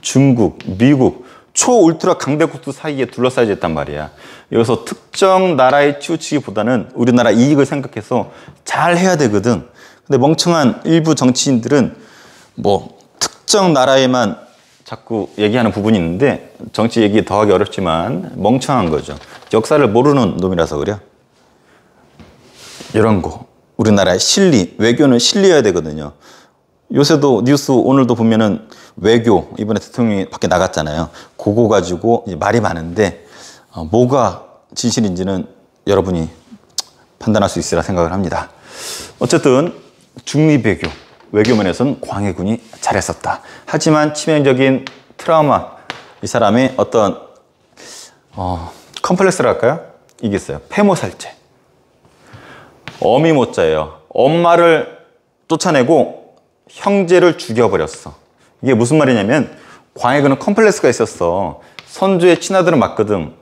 중국, 미국 초울트라 강대국들 사이에 둘러싸여 있단 말이야. 여기서 특정 나라에 치우치기보다는 우리나라 이익을 생각해서 잘 해야 되거든. 근데 멍청한 일부 정치인들은 뭐 특정 나라에만 자꾸 얘기하는 부분이 있는데 정치 얘기 더하기 어렵지만 멍청한 거죠. 역사를 모르는 놈이라서 그래요. 이런 거. 우리나라의 실리, 외교는 실리여야 되거든요. 요새도 뉴스 오늘도 보면은 외교, 이번에 대통령이 밖에 나갔잖아요. 그거 가지고 이제 말이 많은데 뭐가 진실인지는 여러분이 판단할 수 있으라 생각을 합니다. 어쨌든 중립외교, 외교면에서는 광해군이 잘했었다. 하지만 치명적인 트라우마, 이 사람의 어떤 컴플렉스랄까요? 이게 있어요. 폐모살제. 어미 못자예요. 엄마를 쫓아내고 형제를 죽여버렸어. 이게 무슨 말이냐면 광해군은 컴플렉스가 있었어. 선조의 친아들은 맞거든.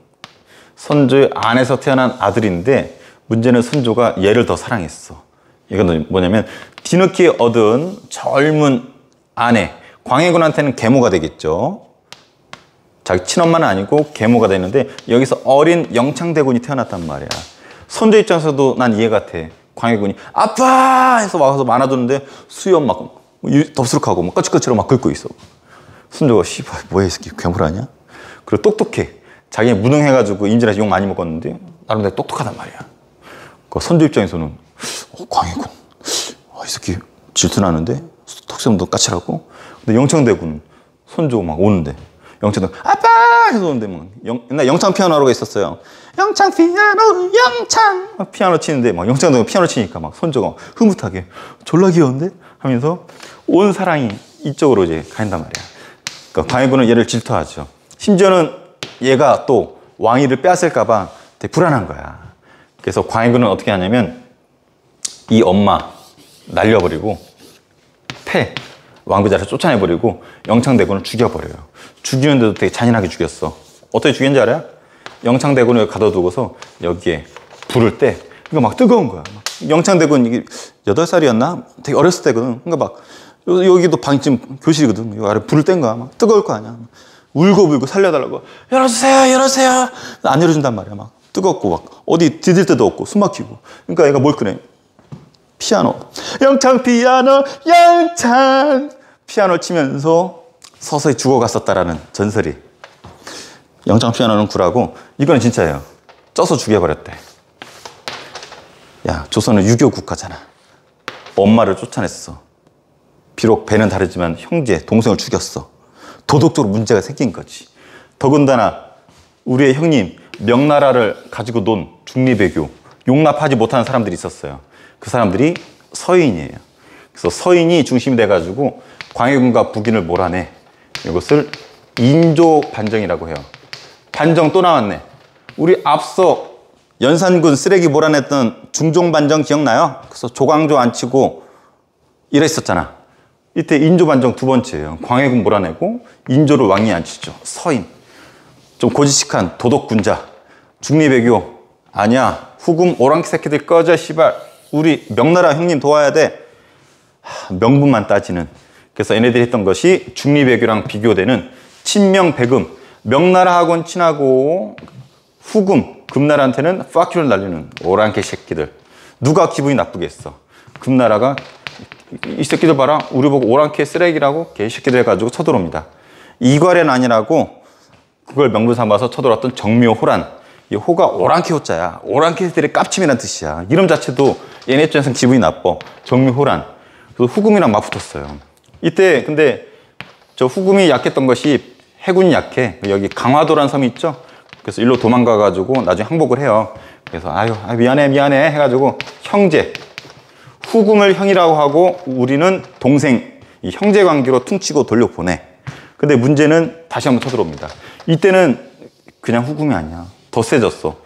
선조의 안에서 태어난 아들인데 문제는 선조가 얘를 더 사랑했어. 이건 뭐냐면 뒤늦게 얻은 젊은 아내, 광해군한테는 계모가 되겠죠. 자기 친엄마는 아니고 계모가 되는데 여기서 어린 영창대군이 태어났단 말이야. 선조 입장에서도 난 이해가 돼. 광해군이 아빠! 해서 와서 안아주는데 수염 막 덥수룩하고 막 거칠거칠하고 막 긁고 있어. 선조가 씨발 뭐야 이 새끼 괴물하냐? 그리고 똑똑해. 자기 무능해가지고 임진왜란에서 욕 많이 먹었는데 나름대로 똑똑하단 말이야. 그 선조 입장에서는 광해군 이 새끼 질투나는데 턱수염도 까칠하고. 근데 영창대군 선조 막 오는데 영창대군 아빠! 해서 오는데 막 옛날 영창 피아노가 있었어요. 영창 피아노 영창 막 피아노 치는데 막 영창대군 피아노 치니까 막 선조가 흐뭇하게 졸라 귀여운데? 하면서 온 사랑이 이쪽으로 이제 간단 말이야. 그러니까 광해군은 얘를 질투하죠. 심지어는 얘가 또 왕위를 빼앗을까봐 되게 불안한 거야. 그래서 광해군은 어떻게 하냐면 이 엄마 날려버리고 왕비 자리에서 쫓아내버리고 영창대군을 죽여버려요. 죽이는데도 되게 잔인하게 죽였어. 어떻게 죽였는지 알아요? 영창대군을 가둬두고서 여기에 불을 때 이거 막 뜨거운 거야. 영창대군 이게 8살이었나? 되게 어렸을 때거든. 그러니까 막 여기도 방침 교실이거든. 이 아래 불을 뗀 거야. 막 뜨거울 거 아니야. 울고 살려달라고. 열어주세요. 안 열어준단 말이야. 막 뜨겁고 막 어디 디딜 데도 없고 숨 막히고. 그러니까 얘가 뭘 끄네? 피아노. 영창 피아노 영창 피아노 치면서 서서히 죽어갔었다라는 전설이. 영창 피아노는 구라고 이거는 진짜예요. 쪄서 죽여버렸대. 야, 조선은 유교 국가잖아. 엄마를 쫓아냈어. 비록 배는 다르지만 형제, 동생을 죽였어. 도덕적으로 문제가 생긴 거지. 더군다나 우리의 형님 명나라를 가지고 논 중리배교 용납하지 못하는 사람들이 있었어요. 그 사람들이 서인이에요. 그래서 서인이 중심이 돼가지고 광해군과 북인을 몰아내. 이것을 인조 반정이라고 해요. 반정 또 나왔네. 우리 앞서 연산군 쓰레기 몰아냈던 중종 반정 기억나요? 그래서 조광조 안 치고 이랬었잖아. 이때 인조 반정 두 번째예요. 광해군 몰아내고 인조를 왕이 안 치죠. 서인. 좀 고지식한 도덕군자. 중리배교. 아니야. 후금 오랑캐 새끼들 꺼져 씨발. 우리 명나라 형님 도와야 돼. 명분만 따지는. 그래서 얘네들이 했던 것이 중리배교랑 비교되는 친명배금. 명나라하고는 친하고 후금, 금나라한테는 fuck유를 날리는 오랑캐 새끼들. 누가 기분이 나쁘겠어. 금나라가 이 새끼들 봐라. 우리 보고 오랑캐 쓰레기라고 개새끼들 해가지고 쳐들어옵니다. 이괄엔 아니라고 그걸 명분 삼아서 쳐들어왔던 정묘호란. 이 호가 오랑캐 호자야. 오랑캐들의 깝침이란 뜻이야. 이름 자체도 얘네 입장에서는 기분이 나빠. 정묘호란. 그래서 후금이랑 맞붙었어요. 이때 근데 저 후금이 약했던 것이 해군이 약해. 여기 강화도라는 섬이 있죠. 그래서 일로 도망가가지고 나중에 항복을 해요. 그래서 아유 미안해 해가지고 형제. 후금을 형이라고 하고 우리는 동생. 이 형제 관계로 퉁치고 돌려보내. 근데 문제는 다시 한번 쳐들어옵니다. 이때는 그냥 후금이 아니야. 더 세졌어.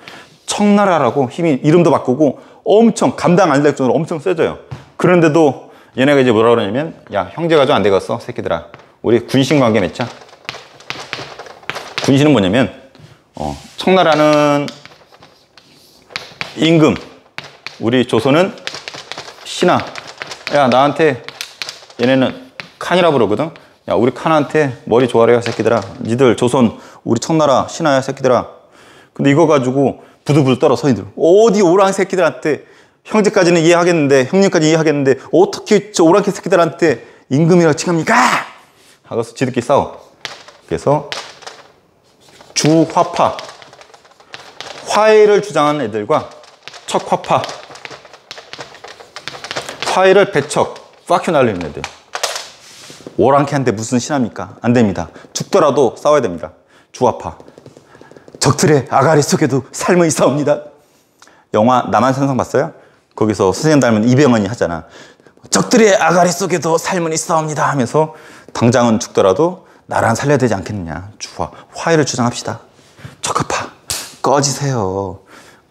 청나라라고 힘이 이름도 바꾸고 엄청 감당 안 될 정도로 엄청 세져요. 그런데도 얘네가 이제 뭐라 그러냐면 야 형제가 좀 안 되겠어 새끼들아. 우리 군신 관계 맺자. 군신은 뭐냐면 청나라는 임금, 우리 조선은 신하. 야 나한테 얘네는 칸이라 부르거든. 야 우리 칸한테 머리 조아래요 새끼들아. 니들 조선 우리 청나라 신하야 새끼들아. 근데 이거 가지고 부들부들 떨어 서인들. 어디 오랑 새끼들한테 형제까지는 이해하겠는데 형님까지 이해하겠는데 어떻게 저 오랑캐 새끼들한테 임금이라고 칭합니까? 하고서 지들끼리 싸워. 그래서 주화파 화해를 주장하는 애들과 척화파 화해를 배척 fuck you 날리는 애들. 오랑캐한테 무슨 신합니까? 안 됩니다. 죽더라도 싸워야 됩니다. 주화파 적들의 아가리 속에도 삶은 있사옵니다. 영화 남한산성 봤어요? 거기서 선생님 닮은 이병헌이 하잖아. 적들의 아가리 속에도 삶은 있사옵니다 하면서 당장은 죽더라도 나라는 살려야 되지 않겠느냐. 화해를 주장합시다. 적합파 꺼지세요.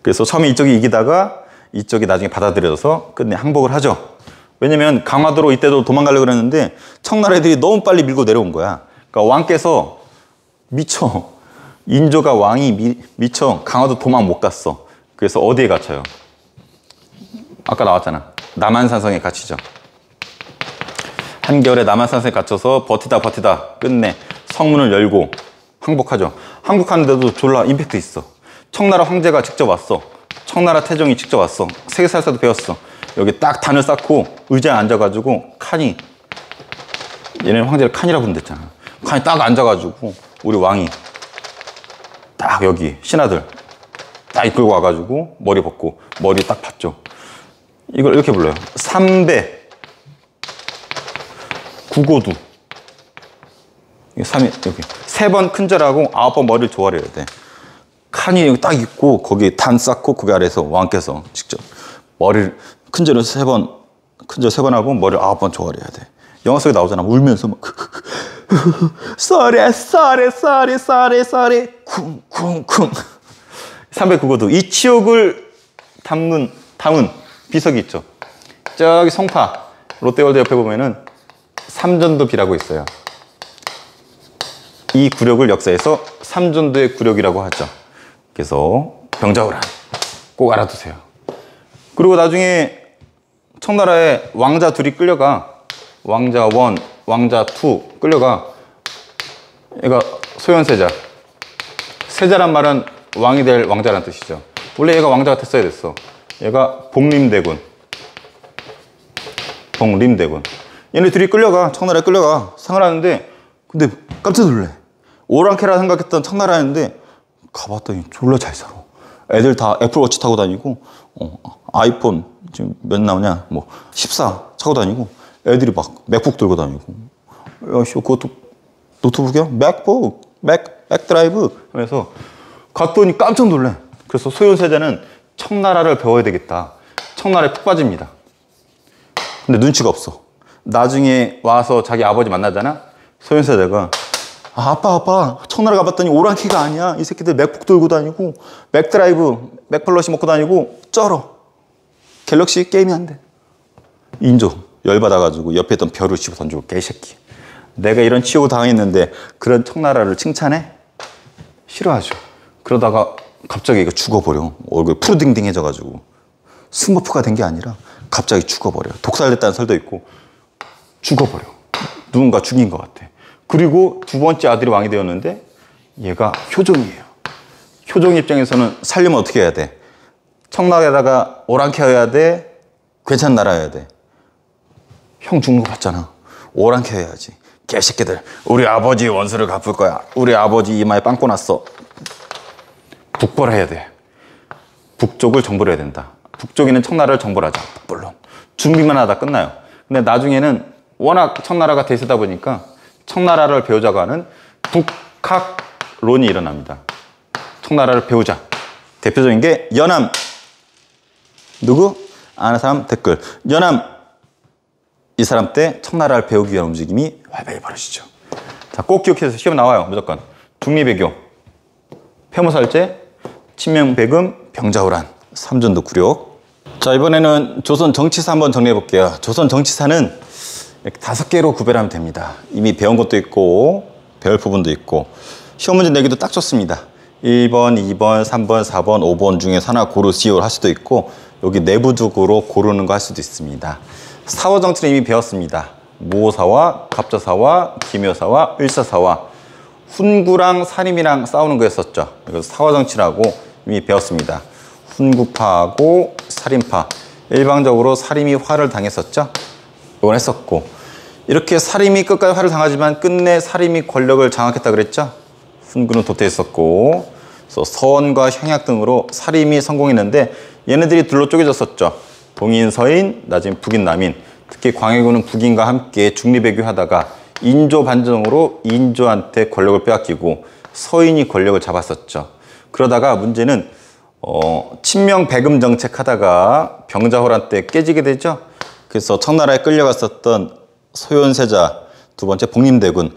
그래서 처음에 이쪽이 이기다가 이쪽이 나중에 받아들여져서 끝내 항복을 하죠. 왜냐면 강화도로 이때도 도망가려고 그랬는데 청나라 애들이 너무 빨리 밀고 내려온 거야. 그러니까 왕께서 미쳐. 인조가 왕이 미쳐 강화도 도망 못 갔어. 그래서 어디에 갇혀요? 아까 나왔잖아. 남한산성에 갇히죠. 한겨울에 남한산성에 갇혀서 버티다 끝내 성문을 열고 항복하죠. 항복하는데도 졸라 임팩트 있어. 청나라 황제가 직접 왔어. 청나라 태종이 직접 왔어. 세계사에서도 배웠어. 여기 딱 단을 쌓고 의자에 앉아가지고 칸이, 얘네는 황제를 칸이라고 부른댔잖아. 칸이 딱 앉아가지고 우리 왕이 딱 여기 신하들 딱 이끌고 와가지고 머리 벗고 머리 딱 봤죠. 이걸 이렇게 불러요. 삼배 구고두. 여기 세 번 큰절하고 9번 머리를 조아려야 돼. 칸이 여기 딱 있고 거기 단 쌓고 거기 아래에서 왕께서 직접 머리를 큰절을 큰절 세 번 하고 머리를 9번 조아려야 돼. 영화 속에 나오잖아. 울면서 막 쏘래 쿵쿵쿵. 삼배구고두. 이 치욕을 담은 비석이 있죠. 저기 송파 롯데월드 옆에 보면은 삼전도비라고 있어요. 이 굴욕을 역사에서 삼전도의 굴욕이라고 하죠. 그래서 병자호란 꼭 알아두세요. 그리고 나중에 청나라에 왕자 둘이 끌려가. 왕자 1, 왕자 2 끌려가. 얘가 소현세자. 세자란 말은 왕이 될 왕자란 뜻이죠. 원래 얘가 왕자가 됐어야 됐어. 얘가 복림대군. 얘네 둘이 끌려가. 청나라에 끌려가. 생활하는데 근데 깜짝 놀래. 오랑캐라 생각했던 청나라였는데 가봤더니 졸라 잘 살아. 애들 다 애플워치 타고 다니고 아이폰 지금 몇 나오냐 뭐 14 차고 다니고 애들이 막 맥북 들고 다니고. 야씨 그것도 노트북이요? 맥드라이브 하면서 갔더니 깜짝 놀래. 그래서 소현세자는 청나라를 배워야 되겠다. 청나라에 푹 빠집니다. 근데 눈치가 없어. 나중에 와서 자기 아버지 만나잖아. 소현세자가 아빠 청나라 가봤더니 오랑캐가 아니야. 이 새끼들 맥북 들고 다니고 맥드라이브 맥플러시 먹고 다니고 쩔어. 갤럭시 게임이 안 돼. 인조 열받아가지고 옆에 있던 벼를 씹어 던지고 개새끼. 내가 이런 치욕을 당했는데 그런 청나라를 칭찬해? 싫어하죠. 그러다가 갑자기 이거 죽어버려. 얼굴 푸르딩딩해져가지고 스머프가 된 게 아니라 갑자기 죽어버려. 독살됐다는 설도 있고 죽어버려. 누군가 죽인 것 같아. 그리고 두 번째 아들이 왕이 되었는데 얘가 효종이에요. 효종 입장에서는 살려면 어떻게 해야 돼? 청나라에다가 오랑캐여야 돼? 괜찮은 나라여야 돼? 형 죽는 거 봤잖아. 오랑캐여야지. 개새끼들 우리 아버지 원수를 갚을 거야. 우리 아버지 이마에 빵꾸 났어. 북벌해야 돼. 북쪽을 정벌해야 된다. 북쪽에는 청나라를 정벌하자. 물론 준비만 하다 끝나요. 근데 나중에는 워낙 청나라가 대세다 보니까 청나라를 배우자고 하는 북학론이 일어납니다. 청나라를 배우자. 대표적인 게 연암. 누구? 아는 사람 댓글. 연암. 이 사람 때 청나라를 배우기 위한 움직임이 활발히 벌어지죠. 자, 꼭 기억해서 시험 나와요. 무조건. 중리배교, 폐모살제, 친명배금, 병자호란, 삼전도 굴욕. 자, 이번에는 조선 정치사 한번 정리해 볼게요. 조선 정치사는 이렇게 5개로 구별하면 됩니다. 이미 배운 것도 있고 배울 부분도 있고 시험 문제 내기도 딱 좋습니다. 1번, 2번, 3번, 4번, 5번 중에 하나 고르시오 할 수도 있고 여기 내부적으로 고르는 거 할 수도 있습니다. 사화 정치는 이미 배웠습니다. 모사와 갑자사와 기묘사와 을사사와 훈구랑 사림이랑 싸우는 거였었죠. 이거 사화 정치라고 이미 배웠습니다. 훈구파하고 살인파. 일방적으로 사림이 화를 당했었죠. 이건 했었고 이렇게 사림이 끝까지 화를 당하지만 끝내 사림이 권력을 장악했다 그랬죠. 훈구는 도태했었고 그래서 서원과 형약 등으로 사림이 성공했는데 얘네들이 둘로 쪼개졌었죠. 동인, 서인, 나중에 북인, 남인. 특히 광해군은 북인과 함께 중리배교하다가 인조 반정으로 인조한테 권력을 빼앗기고 서인이 권력을 잡았었죠. 그러다가 문제는 친명배금 정책하다가 병자호란 때 깨지게 되죠. 그래서 청나라에 끌려갔었던 소현세자, 두 번째 복림대군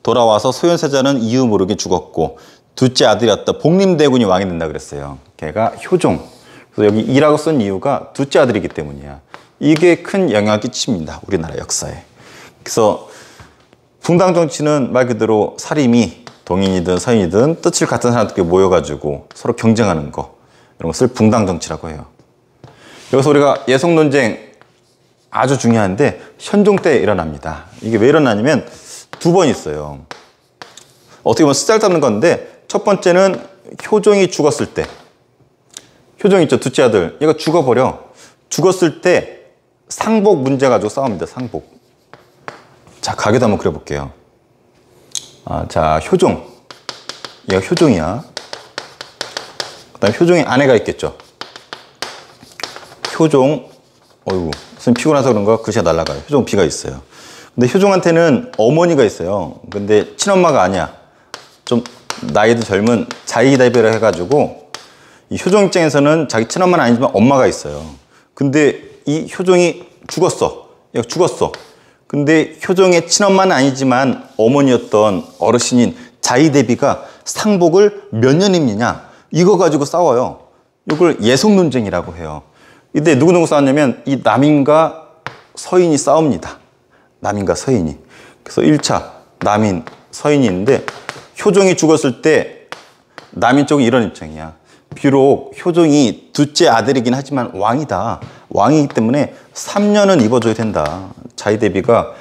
돌아와서 소현세자는 이유 모르게 죽었고 둘째 아들이었던 복림대군이 왕이 된다 그랬어요. 걔가 효종. 그래서 여기 이라고 쓴 이유가 둘째 아들이기 때문이야. 이게 큰 영향을 끼칩니다. 우리나라 역사에. 그래서 붕당 정치는 말 그대로 사림이 동인이든 서인이든 뜻을 같은 사람들끼리 모여가지고 서로 경쟁하는 거 이런 것을 붕당 정치라고 해요. 여기서 우리가 예성 논쟁 아주 중요한데 현종 때 일어납니다. 이게 왜 일어나냐면 두 번 있어요. 어떻게 보면 쓰잘데없는 건데 첫 번째는 효종이 죽었을 때 효종 있죠. 둘째 아들. 얘가 죽어버려. 죽었을 때 상복 문제 가지고 싸웁니다. 상복. 자, 가게도 한번 그려볼게요. 자, 효종. 얘가 효종이야. 그 다음에 효종의 아내가 있겠죠. 효종. 어이구, 선생님 피곤해서 그런가? 글씨가 날아가요. 효종 B가 있어요. 근데 효종한테는 어머니가 있어요. 근데 친엄마가 아니야. 좀 나이도 젊은 자이대비라 해가지고 이 효종 입장에서는 자기 친엄마는 아니지만 엄마가 있어요. 근데 이 효종이 죽었어. 얘가 죽었어. 근데 효종의 친엄마는 아니지만 어머니였던 어르신인 자이대비가 상복을 몇 년 입느냐 이거 가지고 싸워요. 이걸 예속 논쟁이라고 해요. 이때 누구누구 싸웠냐면 이 남인과 서인이 싸웁니다. 남인과 서인이. 그래서 1차 남인, 서인이 있는데 효종이 죽었을 때 남인 쪽은 이런 입장이야. 비록 효종이 둘째 아들이긴 하지만 왕이다. 왕이기 때문에 3년은 입어줘야 된다. 자이대비가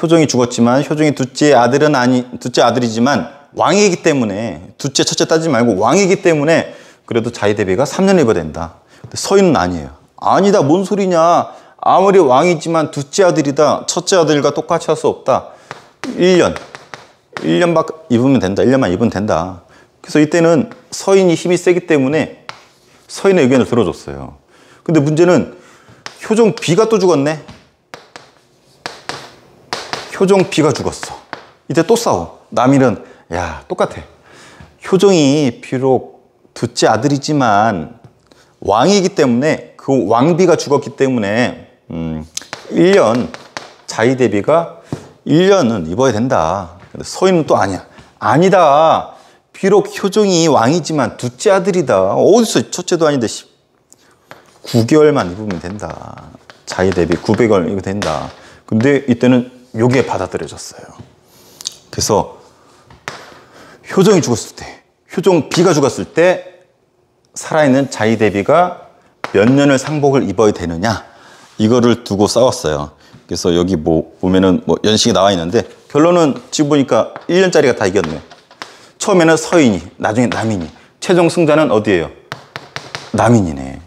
효종이 죽었지만 효종이 둘째 아들이지만 왕이기 때문에 둘째 첫째 따지지 말고 왕이기 때문에 그래도 자이대비가 3년을 입어야 된다. 근데 서인은 아니에요. 아니다. 뭔 소리냐. 아무리 왕이지만 둘째 아들이다. 첫째 아들과 똑같이 할 수 없다. 1년밖에 입으면 된다. 1년만 입으면 된다. 그래서 이때는 서인이 힘이 세기 때문에 서인의 의견을 들어줬어요. 근데 문제는 효종 B가 또 죽었네. 효종 B가 죽었어. 이때 또 싸워. 남인은 야 똑같아. 효종이 비록 둘째 아들이지만 왕이기 때문에 그 왕비가 죽었기 때문에 1년 자위 대비가 1년은 입어야 된다. 근데 서인은 또 아니야. 아니다. 비록 효종이 왕이지만 둘째 아들이다. 어디서 첫째도 아닌데 9개월만 입으면 된다. 자위 대비 900원 이거 된다. 근데 이때는 요게 받아들여졌어요. 그래서 효종이 죽었을 때, 효종 비가 죽었을 때 살아있는 자위 대비가 몇 년을 상복을 입어야 되느냐 이거를 두고 싸웠어요. 그래서 여기 뭐 보면은 뭐 연식이 나와 있는데 결론은 지금 보니까 1년짜리가 다 이겼네. 처음에는 서인이, 나중에 남인이. 최종 승자는 어디예요? 남인이네.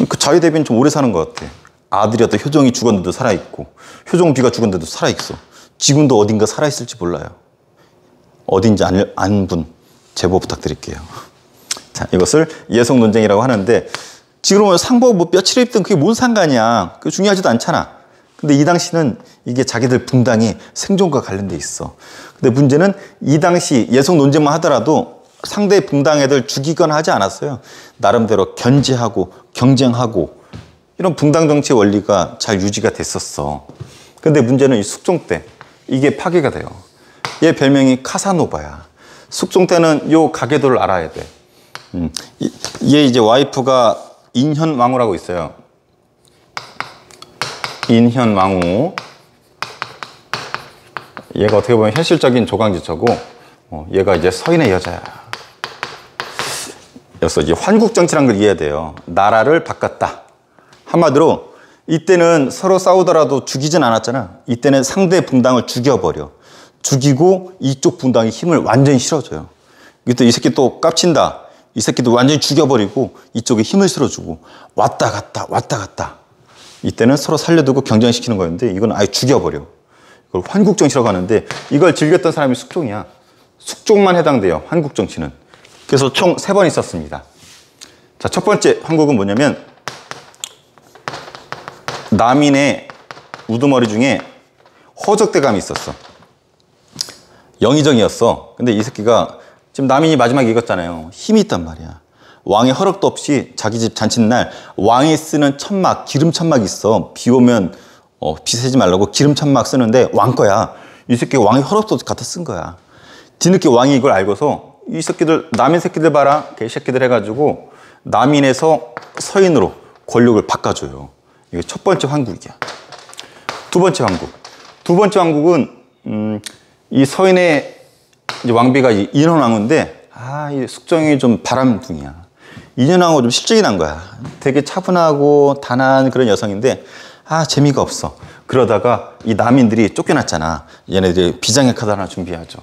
그 자위 대비는 좀 오래 사는 것 같아. 아들이었던 효종이 죽었는데도 살아있고 효종 비가 죽었는데도 살아있어. 지금도 어딘가 살아있을지 몰라요. 어딘지 아는 분 제보 부탁드릴게요. 자, 이것을 예속 논쟁이라고 하는데 지금은 상복 뭐 며칠 입든 그게 뭔 상관이야. 그게 중요하지도 않잖아. 근데 이 당시는 이게 자기들 붕당이 생존과 관련돼 있어. 근데 문제는 이 당시 예속 논쟁만 하더라도 상대 붕당 애들 죽이거나 하지 않았어요. 나름대로 견제하고 경쟁하고 이런 붕당 정치 원리가 잘 유지가 됐었어. 근데 문제는 이 숙종 때 이게 파괴가 돼요. 얘 별명이 카사노바야. 숙종 때는 요 가계도를 알아야 돼. 얘 이제 와이프가 인현왕후라고 있어요. 인현왕후. 얘가 어떻게 보면 현실적인 조강지처고 얘가 이제 서인의 여자야. 그래서 이제 환국정치라는 걸 이해해야 돼요. 나라를 바꿨다. 한마디로 이때는 서로 싸우더라도 죽이진 않았잖아. 이때는 상대 붕당을 죽여버려. 죽이고 이쪽 붕당의 힘을 완전히 실어줘요. 이때 이 새끼 또 깝친다. 이 새끼도 완전히 죽여버리고 이쪽에 힘을 실어주고 왔다 갔다 왔다 갔다. 이때는 서로 살려두고 경쟁시키는 거였는데 이건 아예 죽여버려. 이걸 환국정치라고 하는데 이걸 즐겼던 사람이 숙종이야. 숙종만 해당돼요. 환국정치는. 그래서 총 3번 있었습니다. 자, 첫 번째 환국은 뭐냐면 남인의 우두머리 중에 허적대감이 있었어. 영의정이었어. 근데 이 새끼가 지금 남인이 마지막에 이겼잖아요. 힘이 있단 말이야. 왕의 허락도 없이 자기 집 잔칫날 왕이 쓰는 천막, 기름 천막이 있어. 비 오면 비 새지 말라고 기름 천막 쓰는데 왕 거야. 이 새끼가 왕의 허락도 갖다 쓴 거야. 뒤늦게 왕이 이걸 알고서 이 새끼들, 남인 새끼들 봐라. 개새끼들 해가지고 남인에서 서인으로 권력을 바꿔줘요. 이게 첫 번째 환국이야. 두 번째 환국. 두 번째 환국은 이 서인의 이제 왕비가 인현왕후인데 이 숙종이 좀 바람둥이야. 인현왕후 좀 실적이 난 거야. 되게 차분하고 단아한 그런 여성인데 재미가 없어. 그러다가 이 남인들이 쫓겨났잖아. 얘네들이 비장의 카드 하나 준비하죠.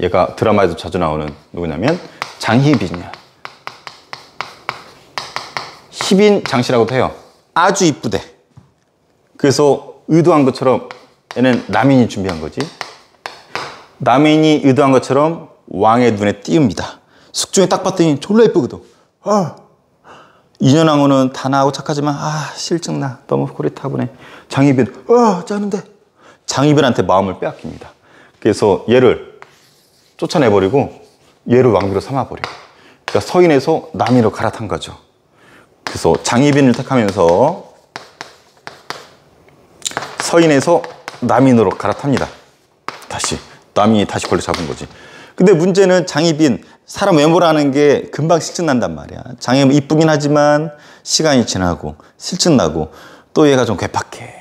얘가 드라마에도 자주 나오는 누구냐면 장희빈이야. 희빈 장씨라고도 해요. 아주 이쁘대. 그래서 의도한 것처럼 얘는 남인이 준비한 거지. 남인이 의도한 것처럼 왕의 눈에 띄웁니다. 숙종이 딱 봤더니 졸라 이쁘거든. 인현왕후는 단아하고 착하지만 실증나. 너무 고리타분해. 장희빈 짜는데 장희빈한테 마음을 빼앗깁니다. 그래서 얘를 쫓아내버리고 얘를 왕비로 삼아버려. 그러니까 서인에서 남인으로 갈아탄 거죠. 그래서 장희빈을 택하면서 서인에서 남인으로 갈아탑니다. 남인이 다시 권력 잡은 거지. 근데 문제는 장희빈, 사람 외모라는 게 금방 실증난단 말이야. 장희빈 이쁘긴 하지만 시간이 지나고 실증나고 또 얘가 좀 괴팍해.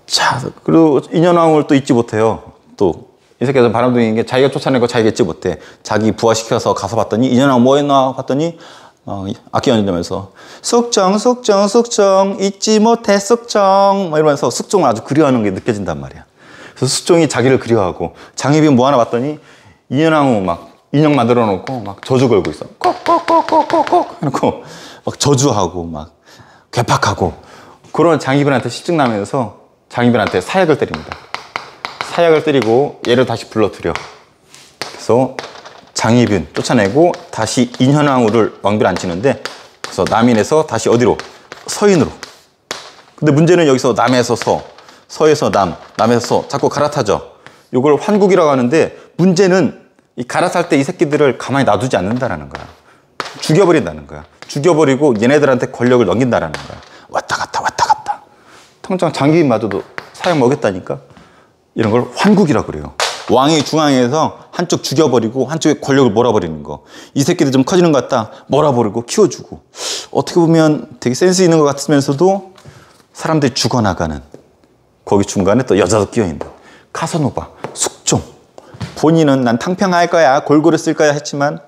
자, 그리고 인현왕후를 또 잊지 못해요. 또 이 새끼가 좀 바람둥이인 게 자기가 쫓아낸 거 자기가 잊지 못해. 자기 부하시켜서 가서 봤더니 인현왕후 뭐 했나 봤더니 악기 연주하면서 숙종 잊지 못해 숙종 이러면서 숙종을 아주 그리워하는 게 느껴진단 말이야. 그래서 숙종이 자기를 그리워하고 장희빈 뭐 하나 봤더니 인현왕후 막 인형 만들어 놓고 막 저주 걸고 있어. 꼭꼭꼭꼭꼭꼭 해놓고 막 저주하고 막 괴팍하고 그런 장희빈한테 실증나면서 장희빈한테 사약을 때립니다. 사약을 때리고 얘를 다시 불러들여. 그래서 장희빈 쫓아내고 다시 인현왕후를 왕비를 앉히는데 그래서 남인에서 다시 어디로? 서인으로. 근데 문제는 여기서 남에서 서에서 남, 남에서 서 자꾸 갈아타죠. 이걸 환국이라고 하는데 문제는 이 갈아탈 때 이 새끼들을 가만히 놔두지 않는다라는 거야. 죽여버린다는 거야. 죽여버리고 얘네들한테 권력을 넘긴다라는 거야. 왔다 갔다 왔다 갔다. 통장 장기인마저도 사형 먹였다니까. 이런 걸 환국이라고 그래요. 왕이 중앙에서 한쪽 죽여버리고 한쪽에 권력을 몰아버리는 거. 이 새끼들 좀 커지는 것 같다. 몰아버리고 키워주고. 어떻게 보면 되게 센스 있는 것 같으면서도 사람들이 죽어나가는. 거기 중간에 또 여자도 끼어있는. 카사노바, 숙종. 본인은 난 탕평할 거야, 골고루 쓸 거야 했지만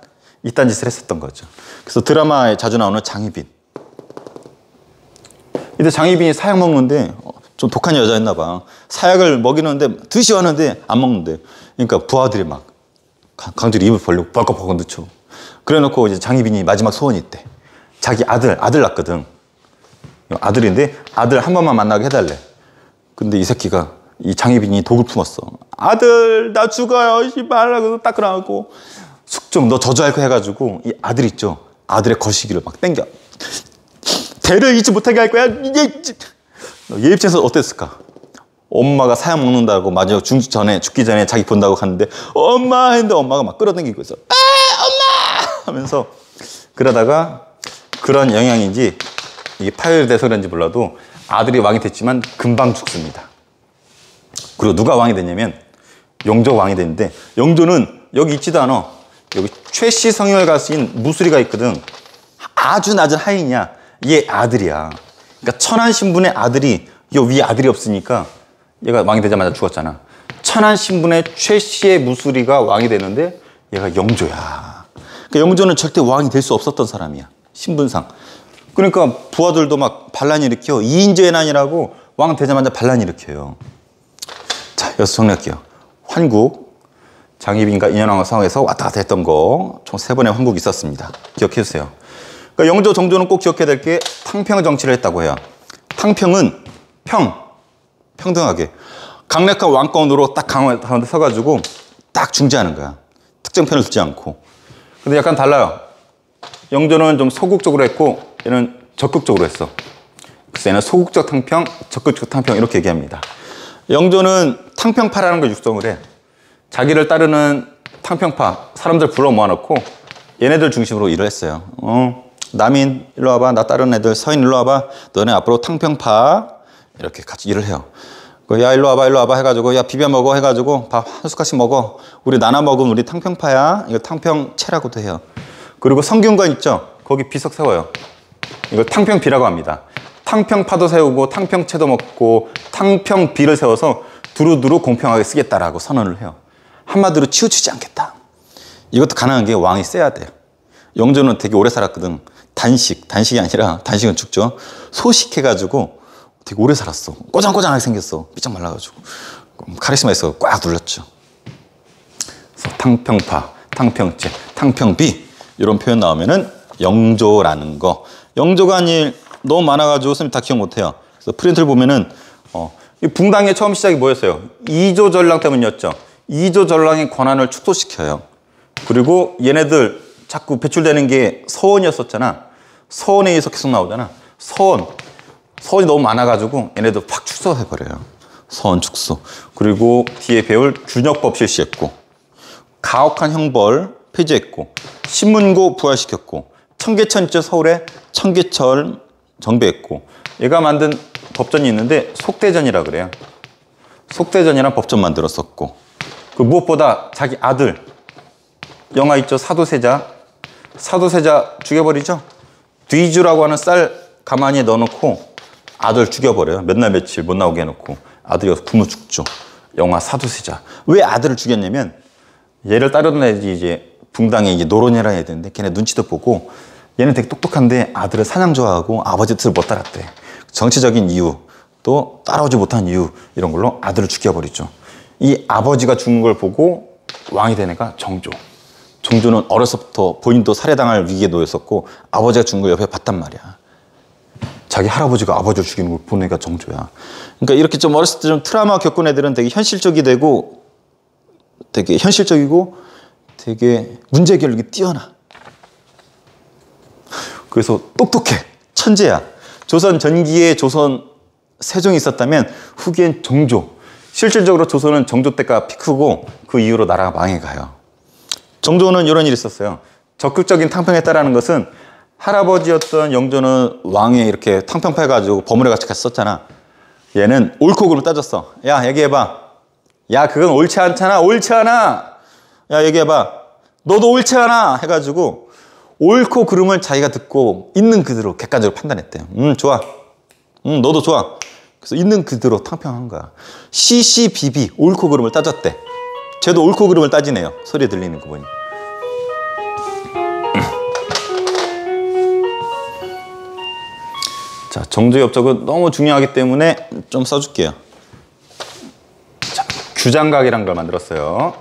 이딴 짓을 했었던 거죠. 그래서 드라마에 자주 나오는 장희빈. 근데 장희빈이 사약 먹는데 좀 독한 여자였나 봐. 사약을 먹이는데 드시오 하는데 안 먹는데. 그러니까 부하들이 막 강제로 입을 벌리고 벌컥벌컥 늦춰. 그래놓고 이제 장희빈이 마지막 소원이 있대. 자기 아들 낳거든. 아들인데 아들 한 번만 만나게 해달래. 근데 이 새끼가 이 장희빈이 독을 품었어. 아들 나 죽어요 씨발 하고 딱 그러고 숙종 너 저주할 거 해가지고 이 아들 있죠. 아들의 거시기를 막 땡겨. 대를 잊지 못하게 할 거야. 예입장에서 어땠을까? 엄마가 사약 먹는다고 마지막 죽기 전에 자기 본다고 갔는데 엄마 했는데 엄마가 막 끌어당기고 있어. 아 엄마 하면서 그러다가 그런 영향인지 이게 파열돼서 그런지 몰라도 아들이 왕이 됐지만 금방 죽습니다. 그리고 누가 왕이 됐냐면 영조가 왕이 됐는데 영조는 여기 있지도 않아. 여기 최씨 성혈 가수인 무수리가 있거든. 아주 낮은 하인이야. 얘 아들이야. 그러니까 천한 신분의 아들이 요 위에 아들이 없으니까 얘가 왕이 되자마자 죽었잖아. 천한 신분의 최씨의 무수리가 왕이 되는데 얘가 영조야. 그러니까 영조는 절대 왕이 될 수 없었던 사람이야. 신분상. 그러니까 부하들도 막 반란 일으켜. 이인제의 난이라고 왕 되자마자 반란 일으켜요. 자, 여기서 정리할게요. 환국, 장희빈과 인현왕후 상황에서 왔다 갔다 했던 거 총 3번의 환국이 있었습니다. 기억해 주세요. 그러니까 영조, 정조는 꼭 기억해야 될 게 탕평 정치를 했다고 해요. 탕평은 평등하게 강력한 왕권으로 딱 가운데 서가지고 딱 중재하는 거야. 특정 편을 두지 않고. 근데 약간 달라요. 영조는 좀 소극적으로 했고 얘는 적극적으로 했어. 그래서 얘는 소극적 탕평, 적극적 탕평 이렇게 얘기합니다. 영조는 탕평파라는 걸 육성을 해. 자기를 따르는 탕평파 사람들 불러 모아놓고 얘네들 중심으로 일을 했어요. 남인 일로 와봐. 나 따르는 애들 서인 일로 와봐. 너네 앞으로 탕평파 이렇게 같이 일을 해요. 야 일로 와봐 해가지고 야 비벼 먹어 해가지고 밥 한 숟갈씩 먹어. 우리 나눠 먹으면 우리 탕평파야. 이거 탕평채라고도 해요. 그리고 성균관 있죠. 거기 비석 세워요. 이걸 탕평비라고 합니다. 탕평파도 세우고 탕평채도 먹고 탕평비를 세워서 두루두루 공평하게 쓰겠다라고 선언을 해요. 한마디로 치우치지 않겠다. 이것도 가능한 게 왕이 세야 돼요. 영조는 되게 오래 살았거든. 단식이 아니라 단식은 죽죠. 소식해가지고 되게 오래 살았어. 꼬장꼬장하게 생겼어. 삐쩍 말라가지고 카리스마 있어 꽉 눌렀죠. 그래서 탕평파, 탕평채, 탕평비 이런 표현 나오면은 영조라는 거. 영조가 한 일 너무 많아가지고 선생님 다 기억 못해요. 그래서 프린트를 보면은 이 붕당의 처음 시작이 뭐였어요? 이조 전랑 때문이었죠. 이조 전랑의 권한을 축소시켜요. 그리고 얘네들 자꾸 배출되는 게 서원이었었잖아. 서원에 의해서 계속 나오잖아. 서원이 너무 많아가지고 얘네들 확 축소해버려요. 서원 축소. 그리고 뒤에 배울 균역법 실시했고 가혹한 형벌 폐지했고 신문고 부활시켰고 청계천 있죠. 서울에 청계천 정비했고 얘가 만든 법전이 있는데 속대전이라 그래요. 속대전이라는 법전 만들었었고 그 무엇보다 자기 아들 영화 있죠. 사도세자 죽여버리죠. 뒤주라고 하는 쌀 가마니에 넣어놓고 아들 죽여버려요. 몇 날 며칠 못 나오게 해놓고 아들이 굶어 죽죠. 영화 사도세자. 왜 아들을 죽였냐면 얘를 따르던 애들이 이제 붕당에 이제 노론이라 해야 되는데 걔네 눈치도 보고 얘는 되게 똑똑한데 아들을 사냥 좋아하고 아버지 뜻을 못 따랐대. 정치적인 이유 또 따라오지 못한 이유 이런 걸로 아들을 죽여버리죠. 이 아버지가 죽은 걸 보고 왕이 된 애가 정조. 정조는 어려서부터 본인도 살해당할 위기에 놓였었고 아버지가 죽은 걸 옆에 봤단 말이야. 자기 할아버지가 아버지를 죽이는 걸 본 애가 정조야. 그러니까 이렇게 좀 어렸을 때 좀 트라우마 겪은 애들은 되게 현실적이고 되게 문제 해결력이 뛰어나. 그래서 똑똑해. 천재야. 조선 전기의 조선 세종이 있었다면 후기엔 정조. 실질적으로 조선은 정조 때가 피크고 그 이후로 나라가 망해가요. 정조는 이런 일이 있었어요. 적극적인 탕평했다라는 것은 할아버지였던 영조는 왕에 이렇게 탕평패가지고 버무려같이 같이 썼잖아. 얘는 옳고 그름을 따졌어. 야, 얘기해봐. 야, 그건 옳지 않잖아. 옳지 않아. 야, 얘기해봐. 너도 옳지 않아. 해가지고 옳고 그름을 자기가 듣고 있는 그대로 객관적으로 판단했대요. 좋아. 너도 좋아. 그래서 있는 그대로 탕평한 거야. 시시비비 옳고 그름을 따졌대. 쟤도 옳고 그름을 따지네요. 소리 들리는 거 보니. 자, 정조협적은 너무 중요하기 때문에 좀 써줄게요. 자, 규장각이라는 걸 만들었어요.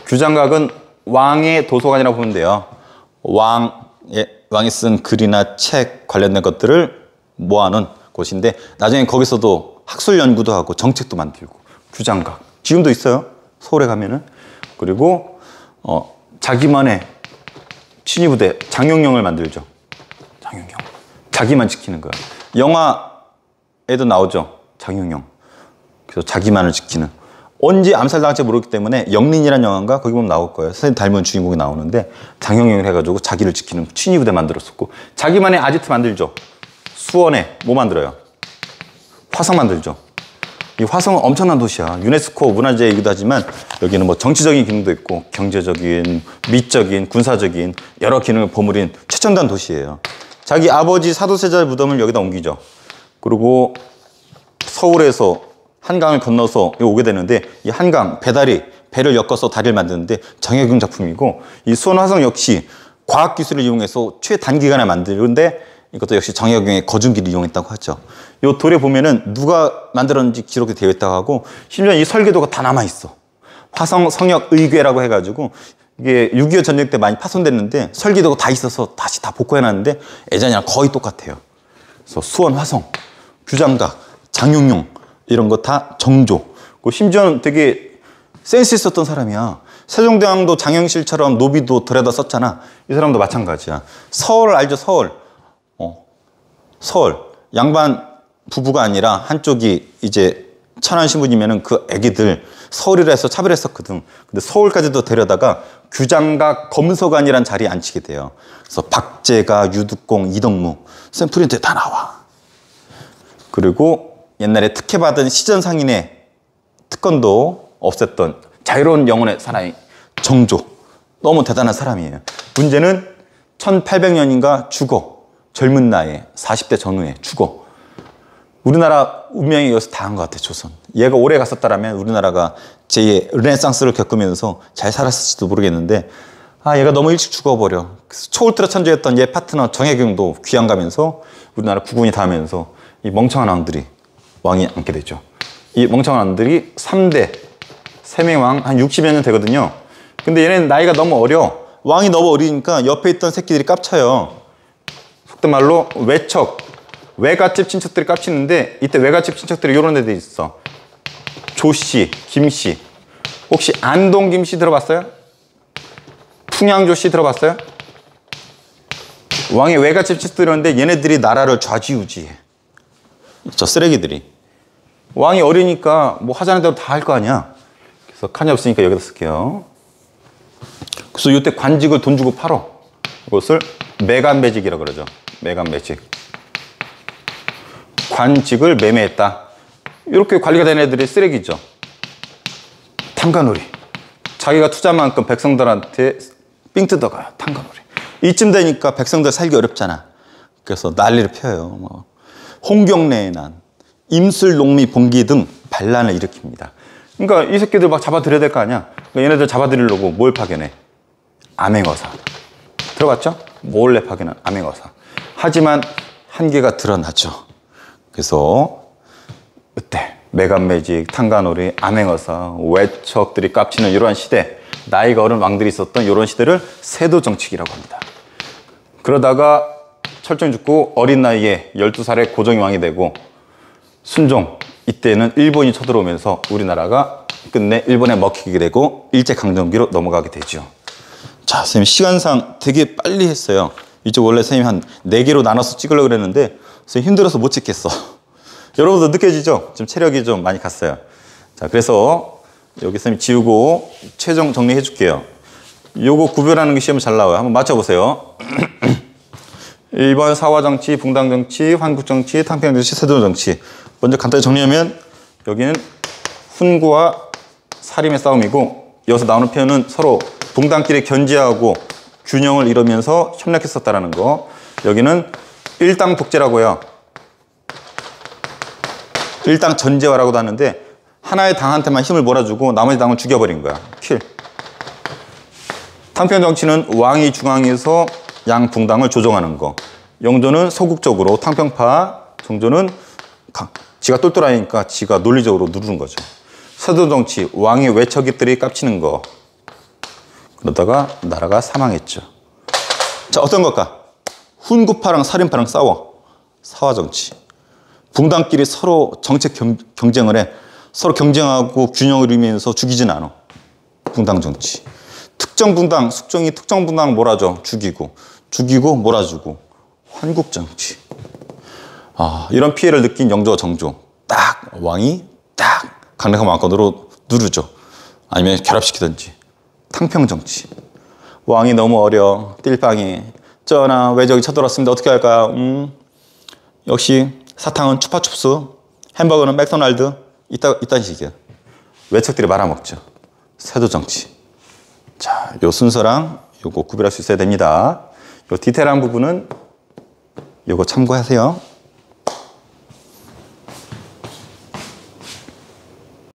규장각은 왕의 도서관이라고 보면 돼요. 왕이 쓴 글이나 책 관련된 것들을 모아놓은 곳인데 나중에 거기서도 학술 연구도 하고 정책도 만들고. 규장각 지금도 있어요. 서울에 가면은. 그리고 자기만의 친위부대 장용영을 만들죠. 장용영. 자기만 지키는 거야. 영화에도 나오죠. 장용영. 그래서 자기만을 지키는. 언제 암살당할지 모르기 때문에 영린이라는 영화인가 거기 보면 나올 거예요. 선생님 닮은 주인공이 나오는데 장용영을 해가지고 자기를 지키는 친위부대 만들었었고, 자기만의 아지트 만들죠. 수원에 뭐 만들어요? 화성 만들죠. 이 화성은 엄청난 도시야. 유네스코 문화재이기도 하지만 여기는 뭐 정치적인 기능도 있고 경제적인, 미적인, 군사적인 여러 기능을 버무린 최첨단 도시예요. 자기 아버지 사도세자 무덤을 여기다 옮기죠. 그리고 서울에서 한강을 건너서 오게 되는데 이 한강, 배를 엮어서 다리를 만드는데 장혜경 작품이고, 이 수원 화성 역시 과학기술을 이용해서 최단기간에 만드는데 이것도 역시 정혜경의 거중기를 이용했다고 하죠. 이 돌에 보면은 누가 만들었는지 기록이 되어 있다고 하고, 심지어 이 설계도가 다 남아있어. 화성 성역 의궤라고 해가지고 이게 6.25 전쟁 때 많이 파손됐는데 설계도가 다 있어서 다시 다 복구해놨는데 예전이랑 거의 똑같아요. 그래서 수원 화성, 규장각, 장용용 이런 거 다 정조. 심지어는 되게 센스 있었던 사람이야. 세종대왕도 장영실처럼 노비도 들여다 썼잖아. 이 사람도 마찬가지야. 서울 알죠? 서울. 서울. 양반 부부가 아니라 한쪽이 이제 천안 신분이면은 그 애기들 서울이라 해서 차별했었거든. 근데 서울까지도 데려다가 규장각 검서관이란 자리에 앉히게 돼요. 그래서 박제가, 유득공, 이덕무 샘플인데 다 나와. 그리고 옛날에 특혜받은 시전상인의 특권도 없앴던 자유로운 영혼의 사나이 정조. 너무 대단한 사람이에요. 문제는 1800년인가 죽어. 젊은 나이에 40대 전후에 죽어. 우리나라 운명이 여기서 다 한 것 같아. 조선. 얘가 오래 갔었다라면 우리나라가 제2의 르네상스를 겪으면서 잘 살았을지도 모르겠는데, 얘가 너무 일찍 죽어버려. 그래서 초울트라 천재였던 얘 파트너 정혜경도 귀양 가면서 우리나라 국운이 닿으면서 이 멍청한 왕들이 왕이 앉게 되죠. 이 멍청한 왕들이 3대 3명의 왕 한 60여 년 되거든요. 근데 얘네는 나이가 너무 어려. 왕이 너무 어리니까 옆에 있던 새끼들이 깝쳐요. 속된 말로 외갓집 친척들이 깝치는데, 이때 외갓집 친척들이 이런 애들이 있어. 조씨, 김씨. 혹시 안동 김씨 들어봤어요? 풍양조 씨 들어봤어요? 왕의 외갓집 친척들이 있는데 얘네들이 나라를 좌지우지해. 저 쓰레기들이. 왕이 어리니까 뭐 하자는 대로 다 할 거 아니야. 그래서 칸이 없으니까 여기다 쓸게요. 그래서 이때 관직을 돈 주고 팔어. 이것을 매간매직이라고 그러죠. 매간매직. 관직을 매매했다. 이렇게 관리가 된 애들이 쓰레기죠. 탕가놀이. 자기가 투자한 만큼 백성들한테 삥 뜯어가요. 탕가놀이. 이쯤 되니까 백성들 살기 어렵잖아. 그래서 난리를 펴요. 뭐 홍경래의 난, 임술농미 봉기 등 반란을 일으킵니다. 그러니까 이 새끼들 막 잡아들여야 될 거 아니야. 그러니까 얘네들 잡아들이려고 뭘 파견해? 암행어사. 들어봤죠? 몰래 파견한 암행어사. 하지만 한계가 드러나죠. 그래서 그때 매간매직, 탕가놀이, 암행어사, 외척들이 깝치는 이러한 시대, 나이가 어린 왕들이 있었던 이런 시대를 세도정치기라고 합니다. 그러다가 철종이 죽고 어린 나이에 12살에 고종이 왕이 되고, 순종, 이때는 일본이 쳐들어오면서 우리나라가 끝내 일본에 먹히게 되고 일제강점기로 넘어가게 되죠. 자, 선생님 시간상 되게 빨리 했어요. 이쪽 원래 선생님 한 4개로 나눠서 찍으려고 그랬는데 선생님 힘들어서 못 찍겠어. 여러분도 느껴지죠? 지금 체력이 좀 많이 갔어요. 자, 그래서 여기 쌤이 지우고 최종 정리해 줄게요. 요거 구별하는 게 시험에 잘 나와요. 한번 맞춰보세요. 1번 사화정치, 붕당정치, 환국정치, 탕평정치, 세도정치. 먼저 간단히 정리하면 여기는 훈구와 사림의 싸움이고, 여기서 나오는 표현은 서로 붕당끼리 견제하고 균형을 이루면서 협력했었다라는 거. 여기는 일당 독재라고요. 일당 전제화라고도 하는데 하나의 당한테만 힘을 몰아주고 나머지 당을 죽여버린 거야. 킬. 탕평정치는 왕이 중앙에서 양 붕당을 조정하는 거. 영조는 소극적으로 탕평파, 정조는 지가 똘똘하니까 지가 논리적으로 누르는 거죠. 세도정치, 왕의 외척이들이 깝치는 거. 그러다가 나라가 사망했죠. 자, 어떤 것까? 훈구파랑 살인파랑 싸워. 사화정치. 붕당끼리 서로 정책 경쟁을 해. 서로 경쟁하고 균형을 이루면서 죽이진 않아. 붕당정치. 특정 붕당, 숙종이 특정 붕당을 몰아줘. 죽이고 몰아주고. 환국정치. 이런 피해를 느낀 영조와 정조. 딱 왕이 딱 강력한 왕권으로 누르죠. 아니면 결합시키든지. 탕평정치. 왕이 너무 어려. 띨빵이. 전하 외적이 쳐들어왔습니다. 어떻게 할까요? 역시 사탕은 추파춥스, 햄버거는 맥도날드. 이딴 식이야. 외척들이 말아먹죠. 세도정치. 자, 요 순서랑 요거 구별할 수 있어야 됩니다. 요 디테일한 부분은 요거 참고하세요.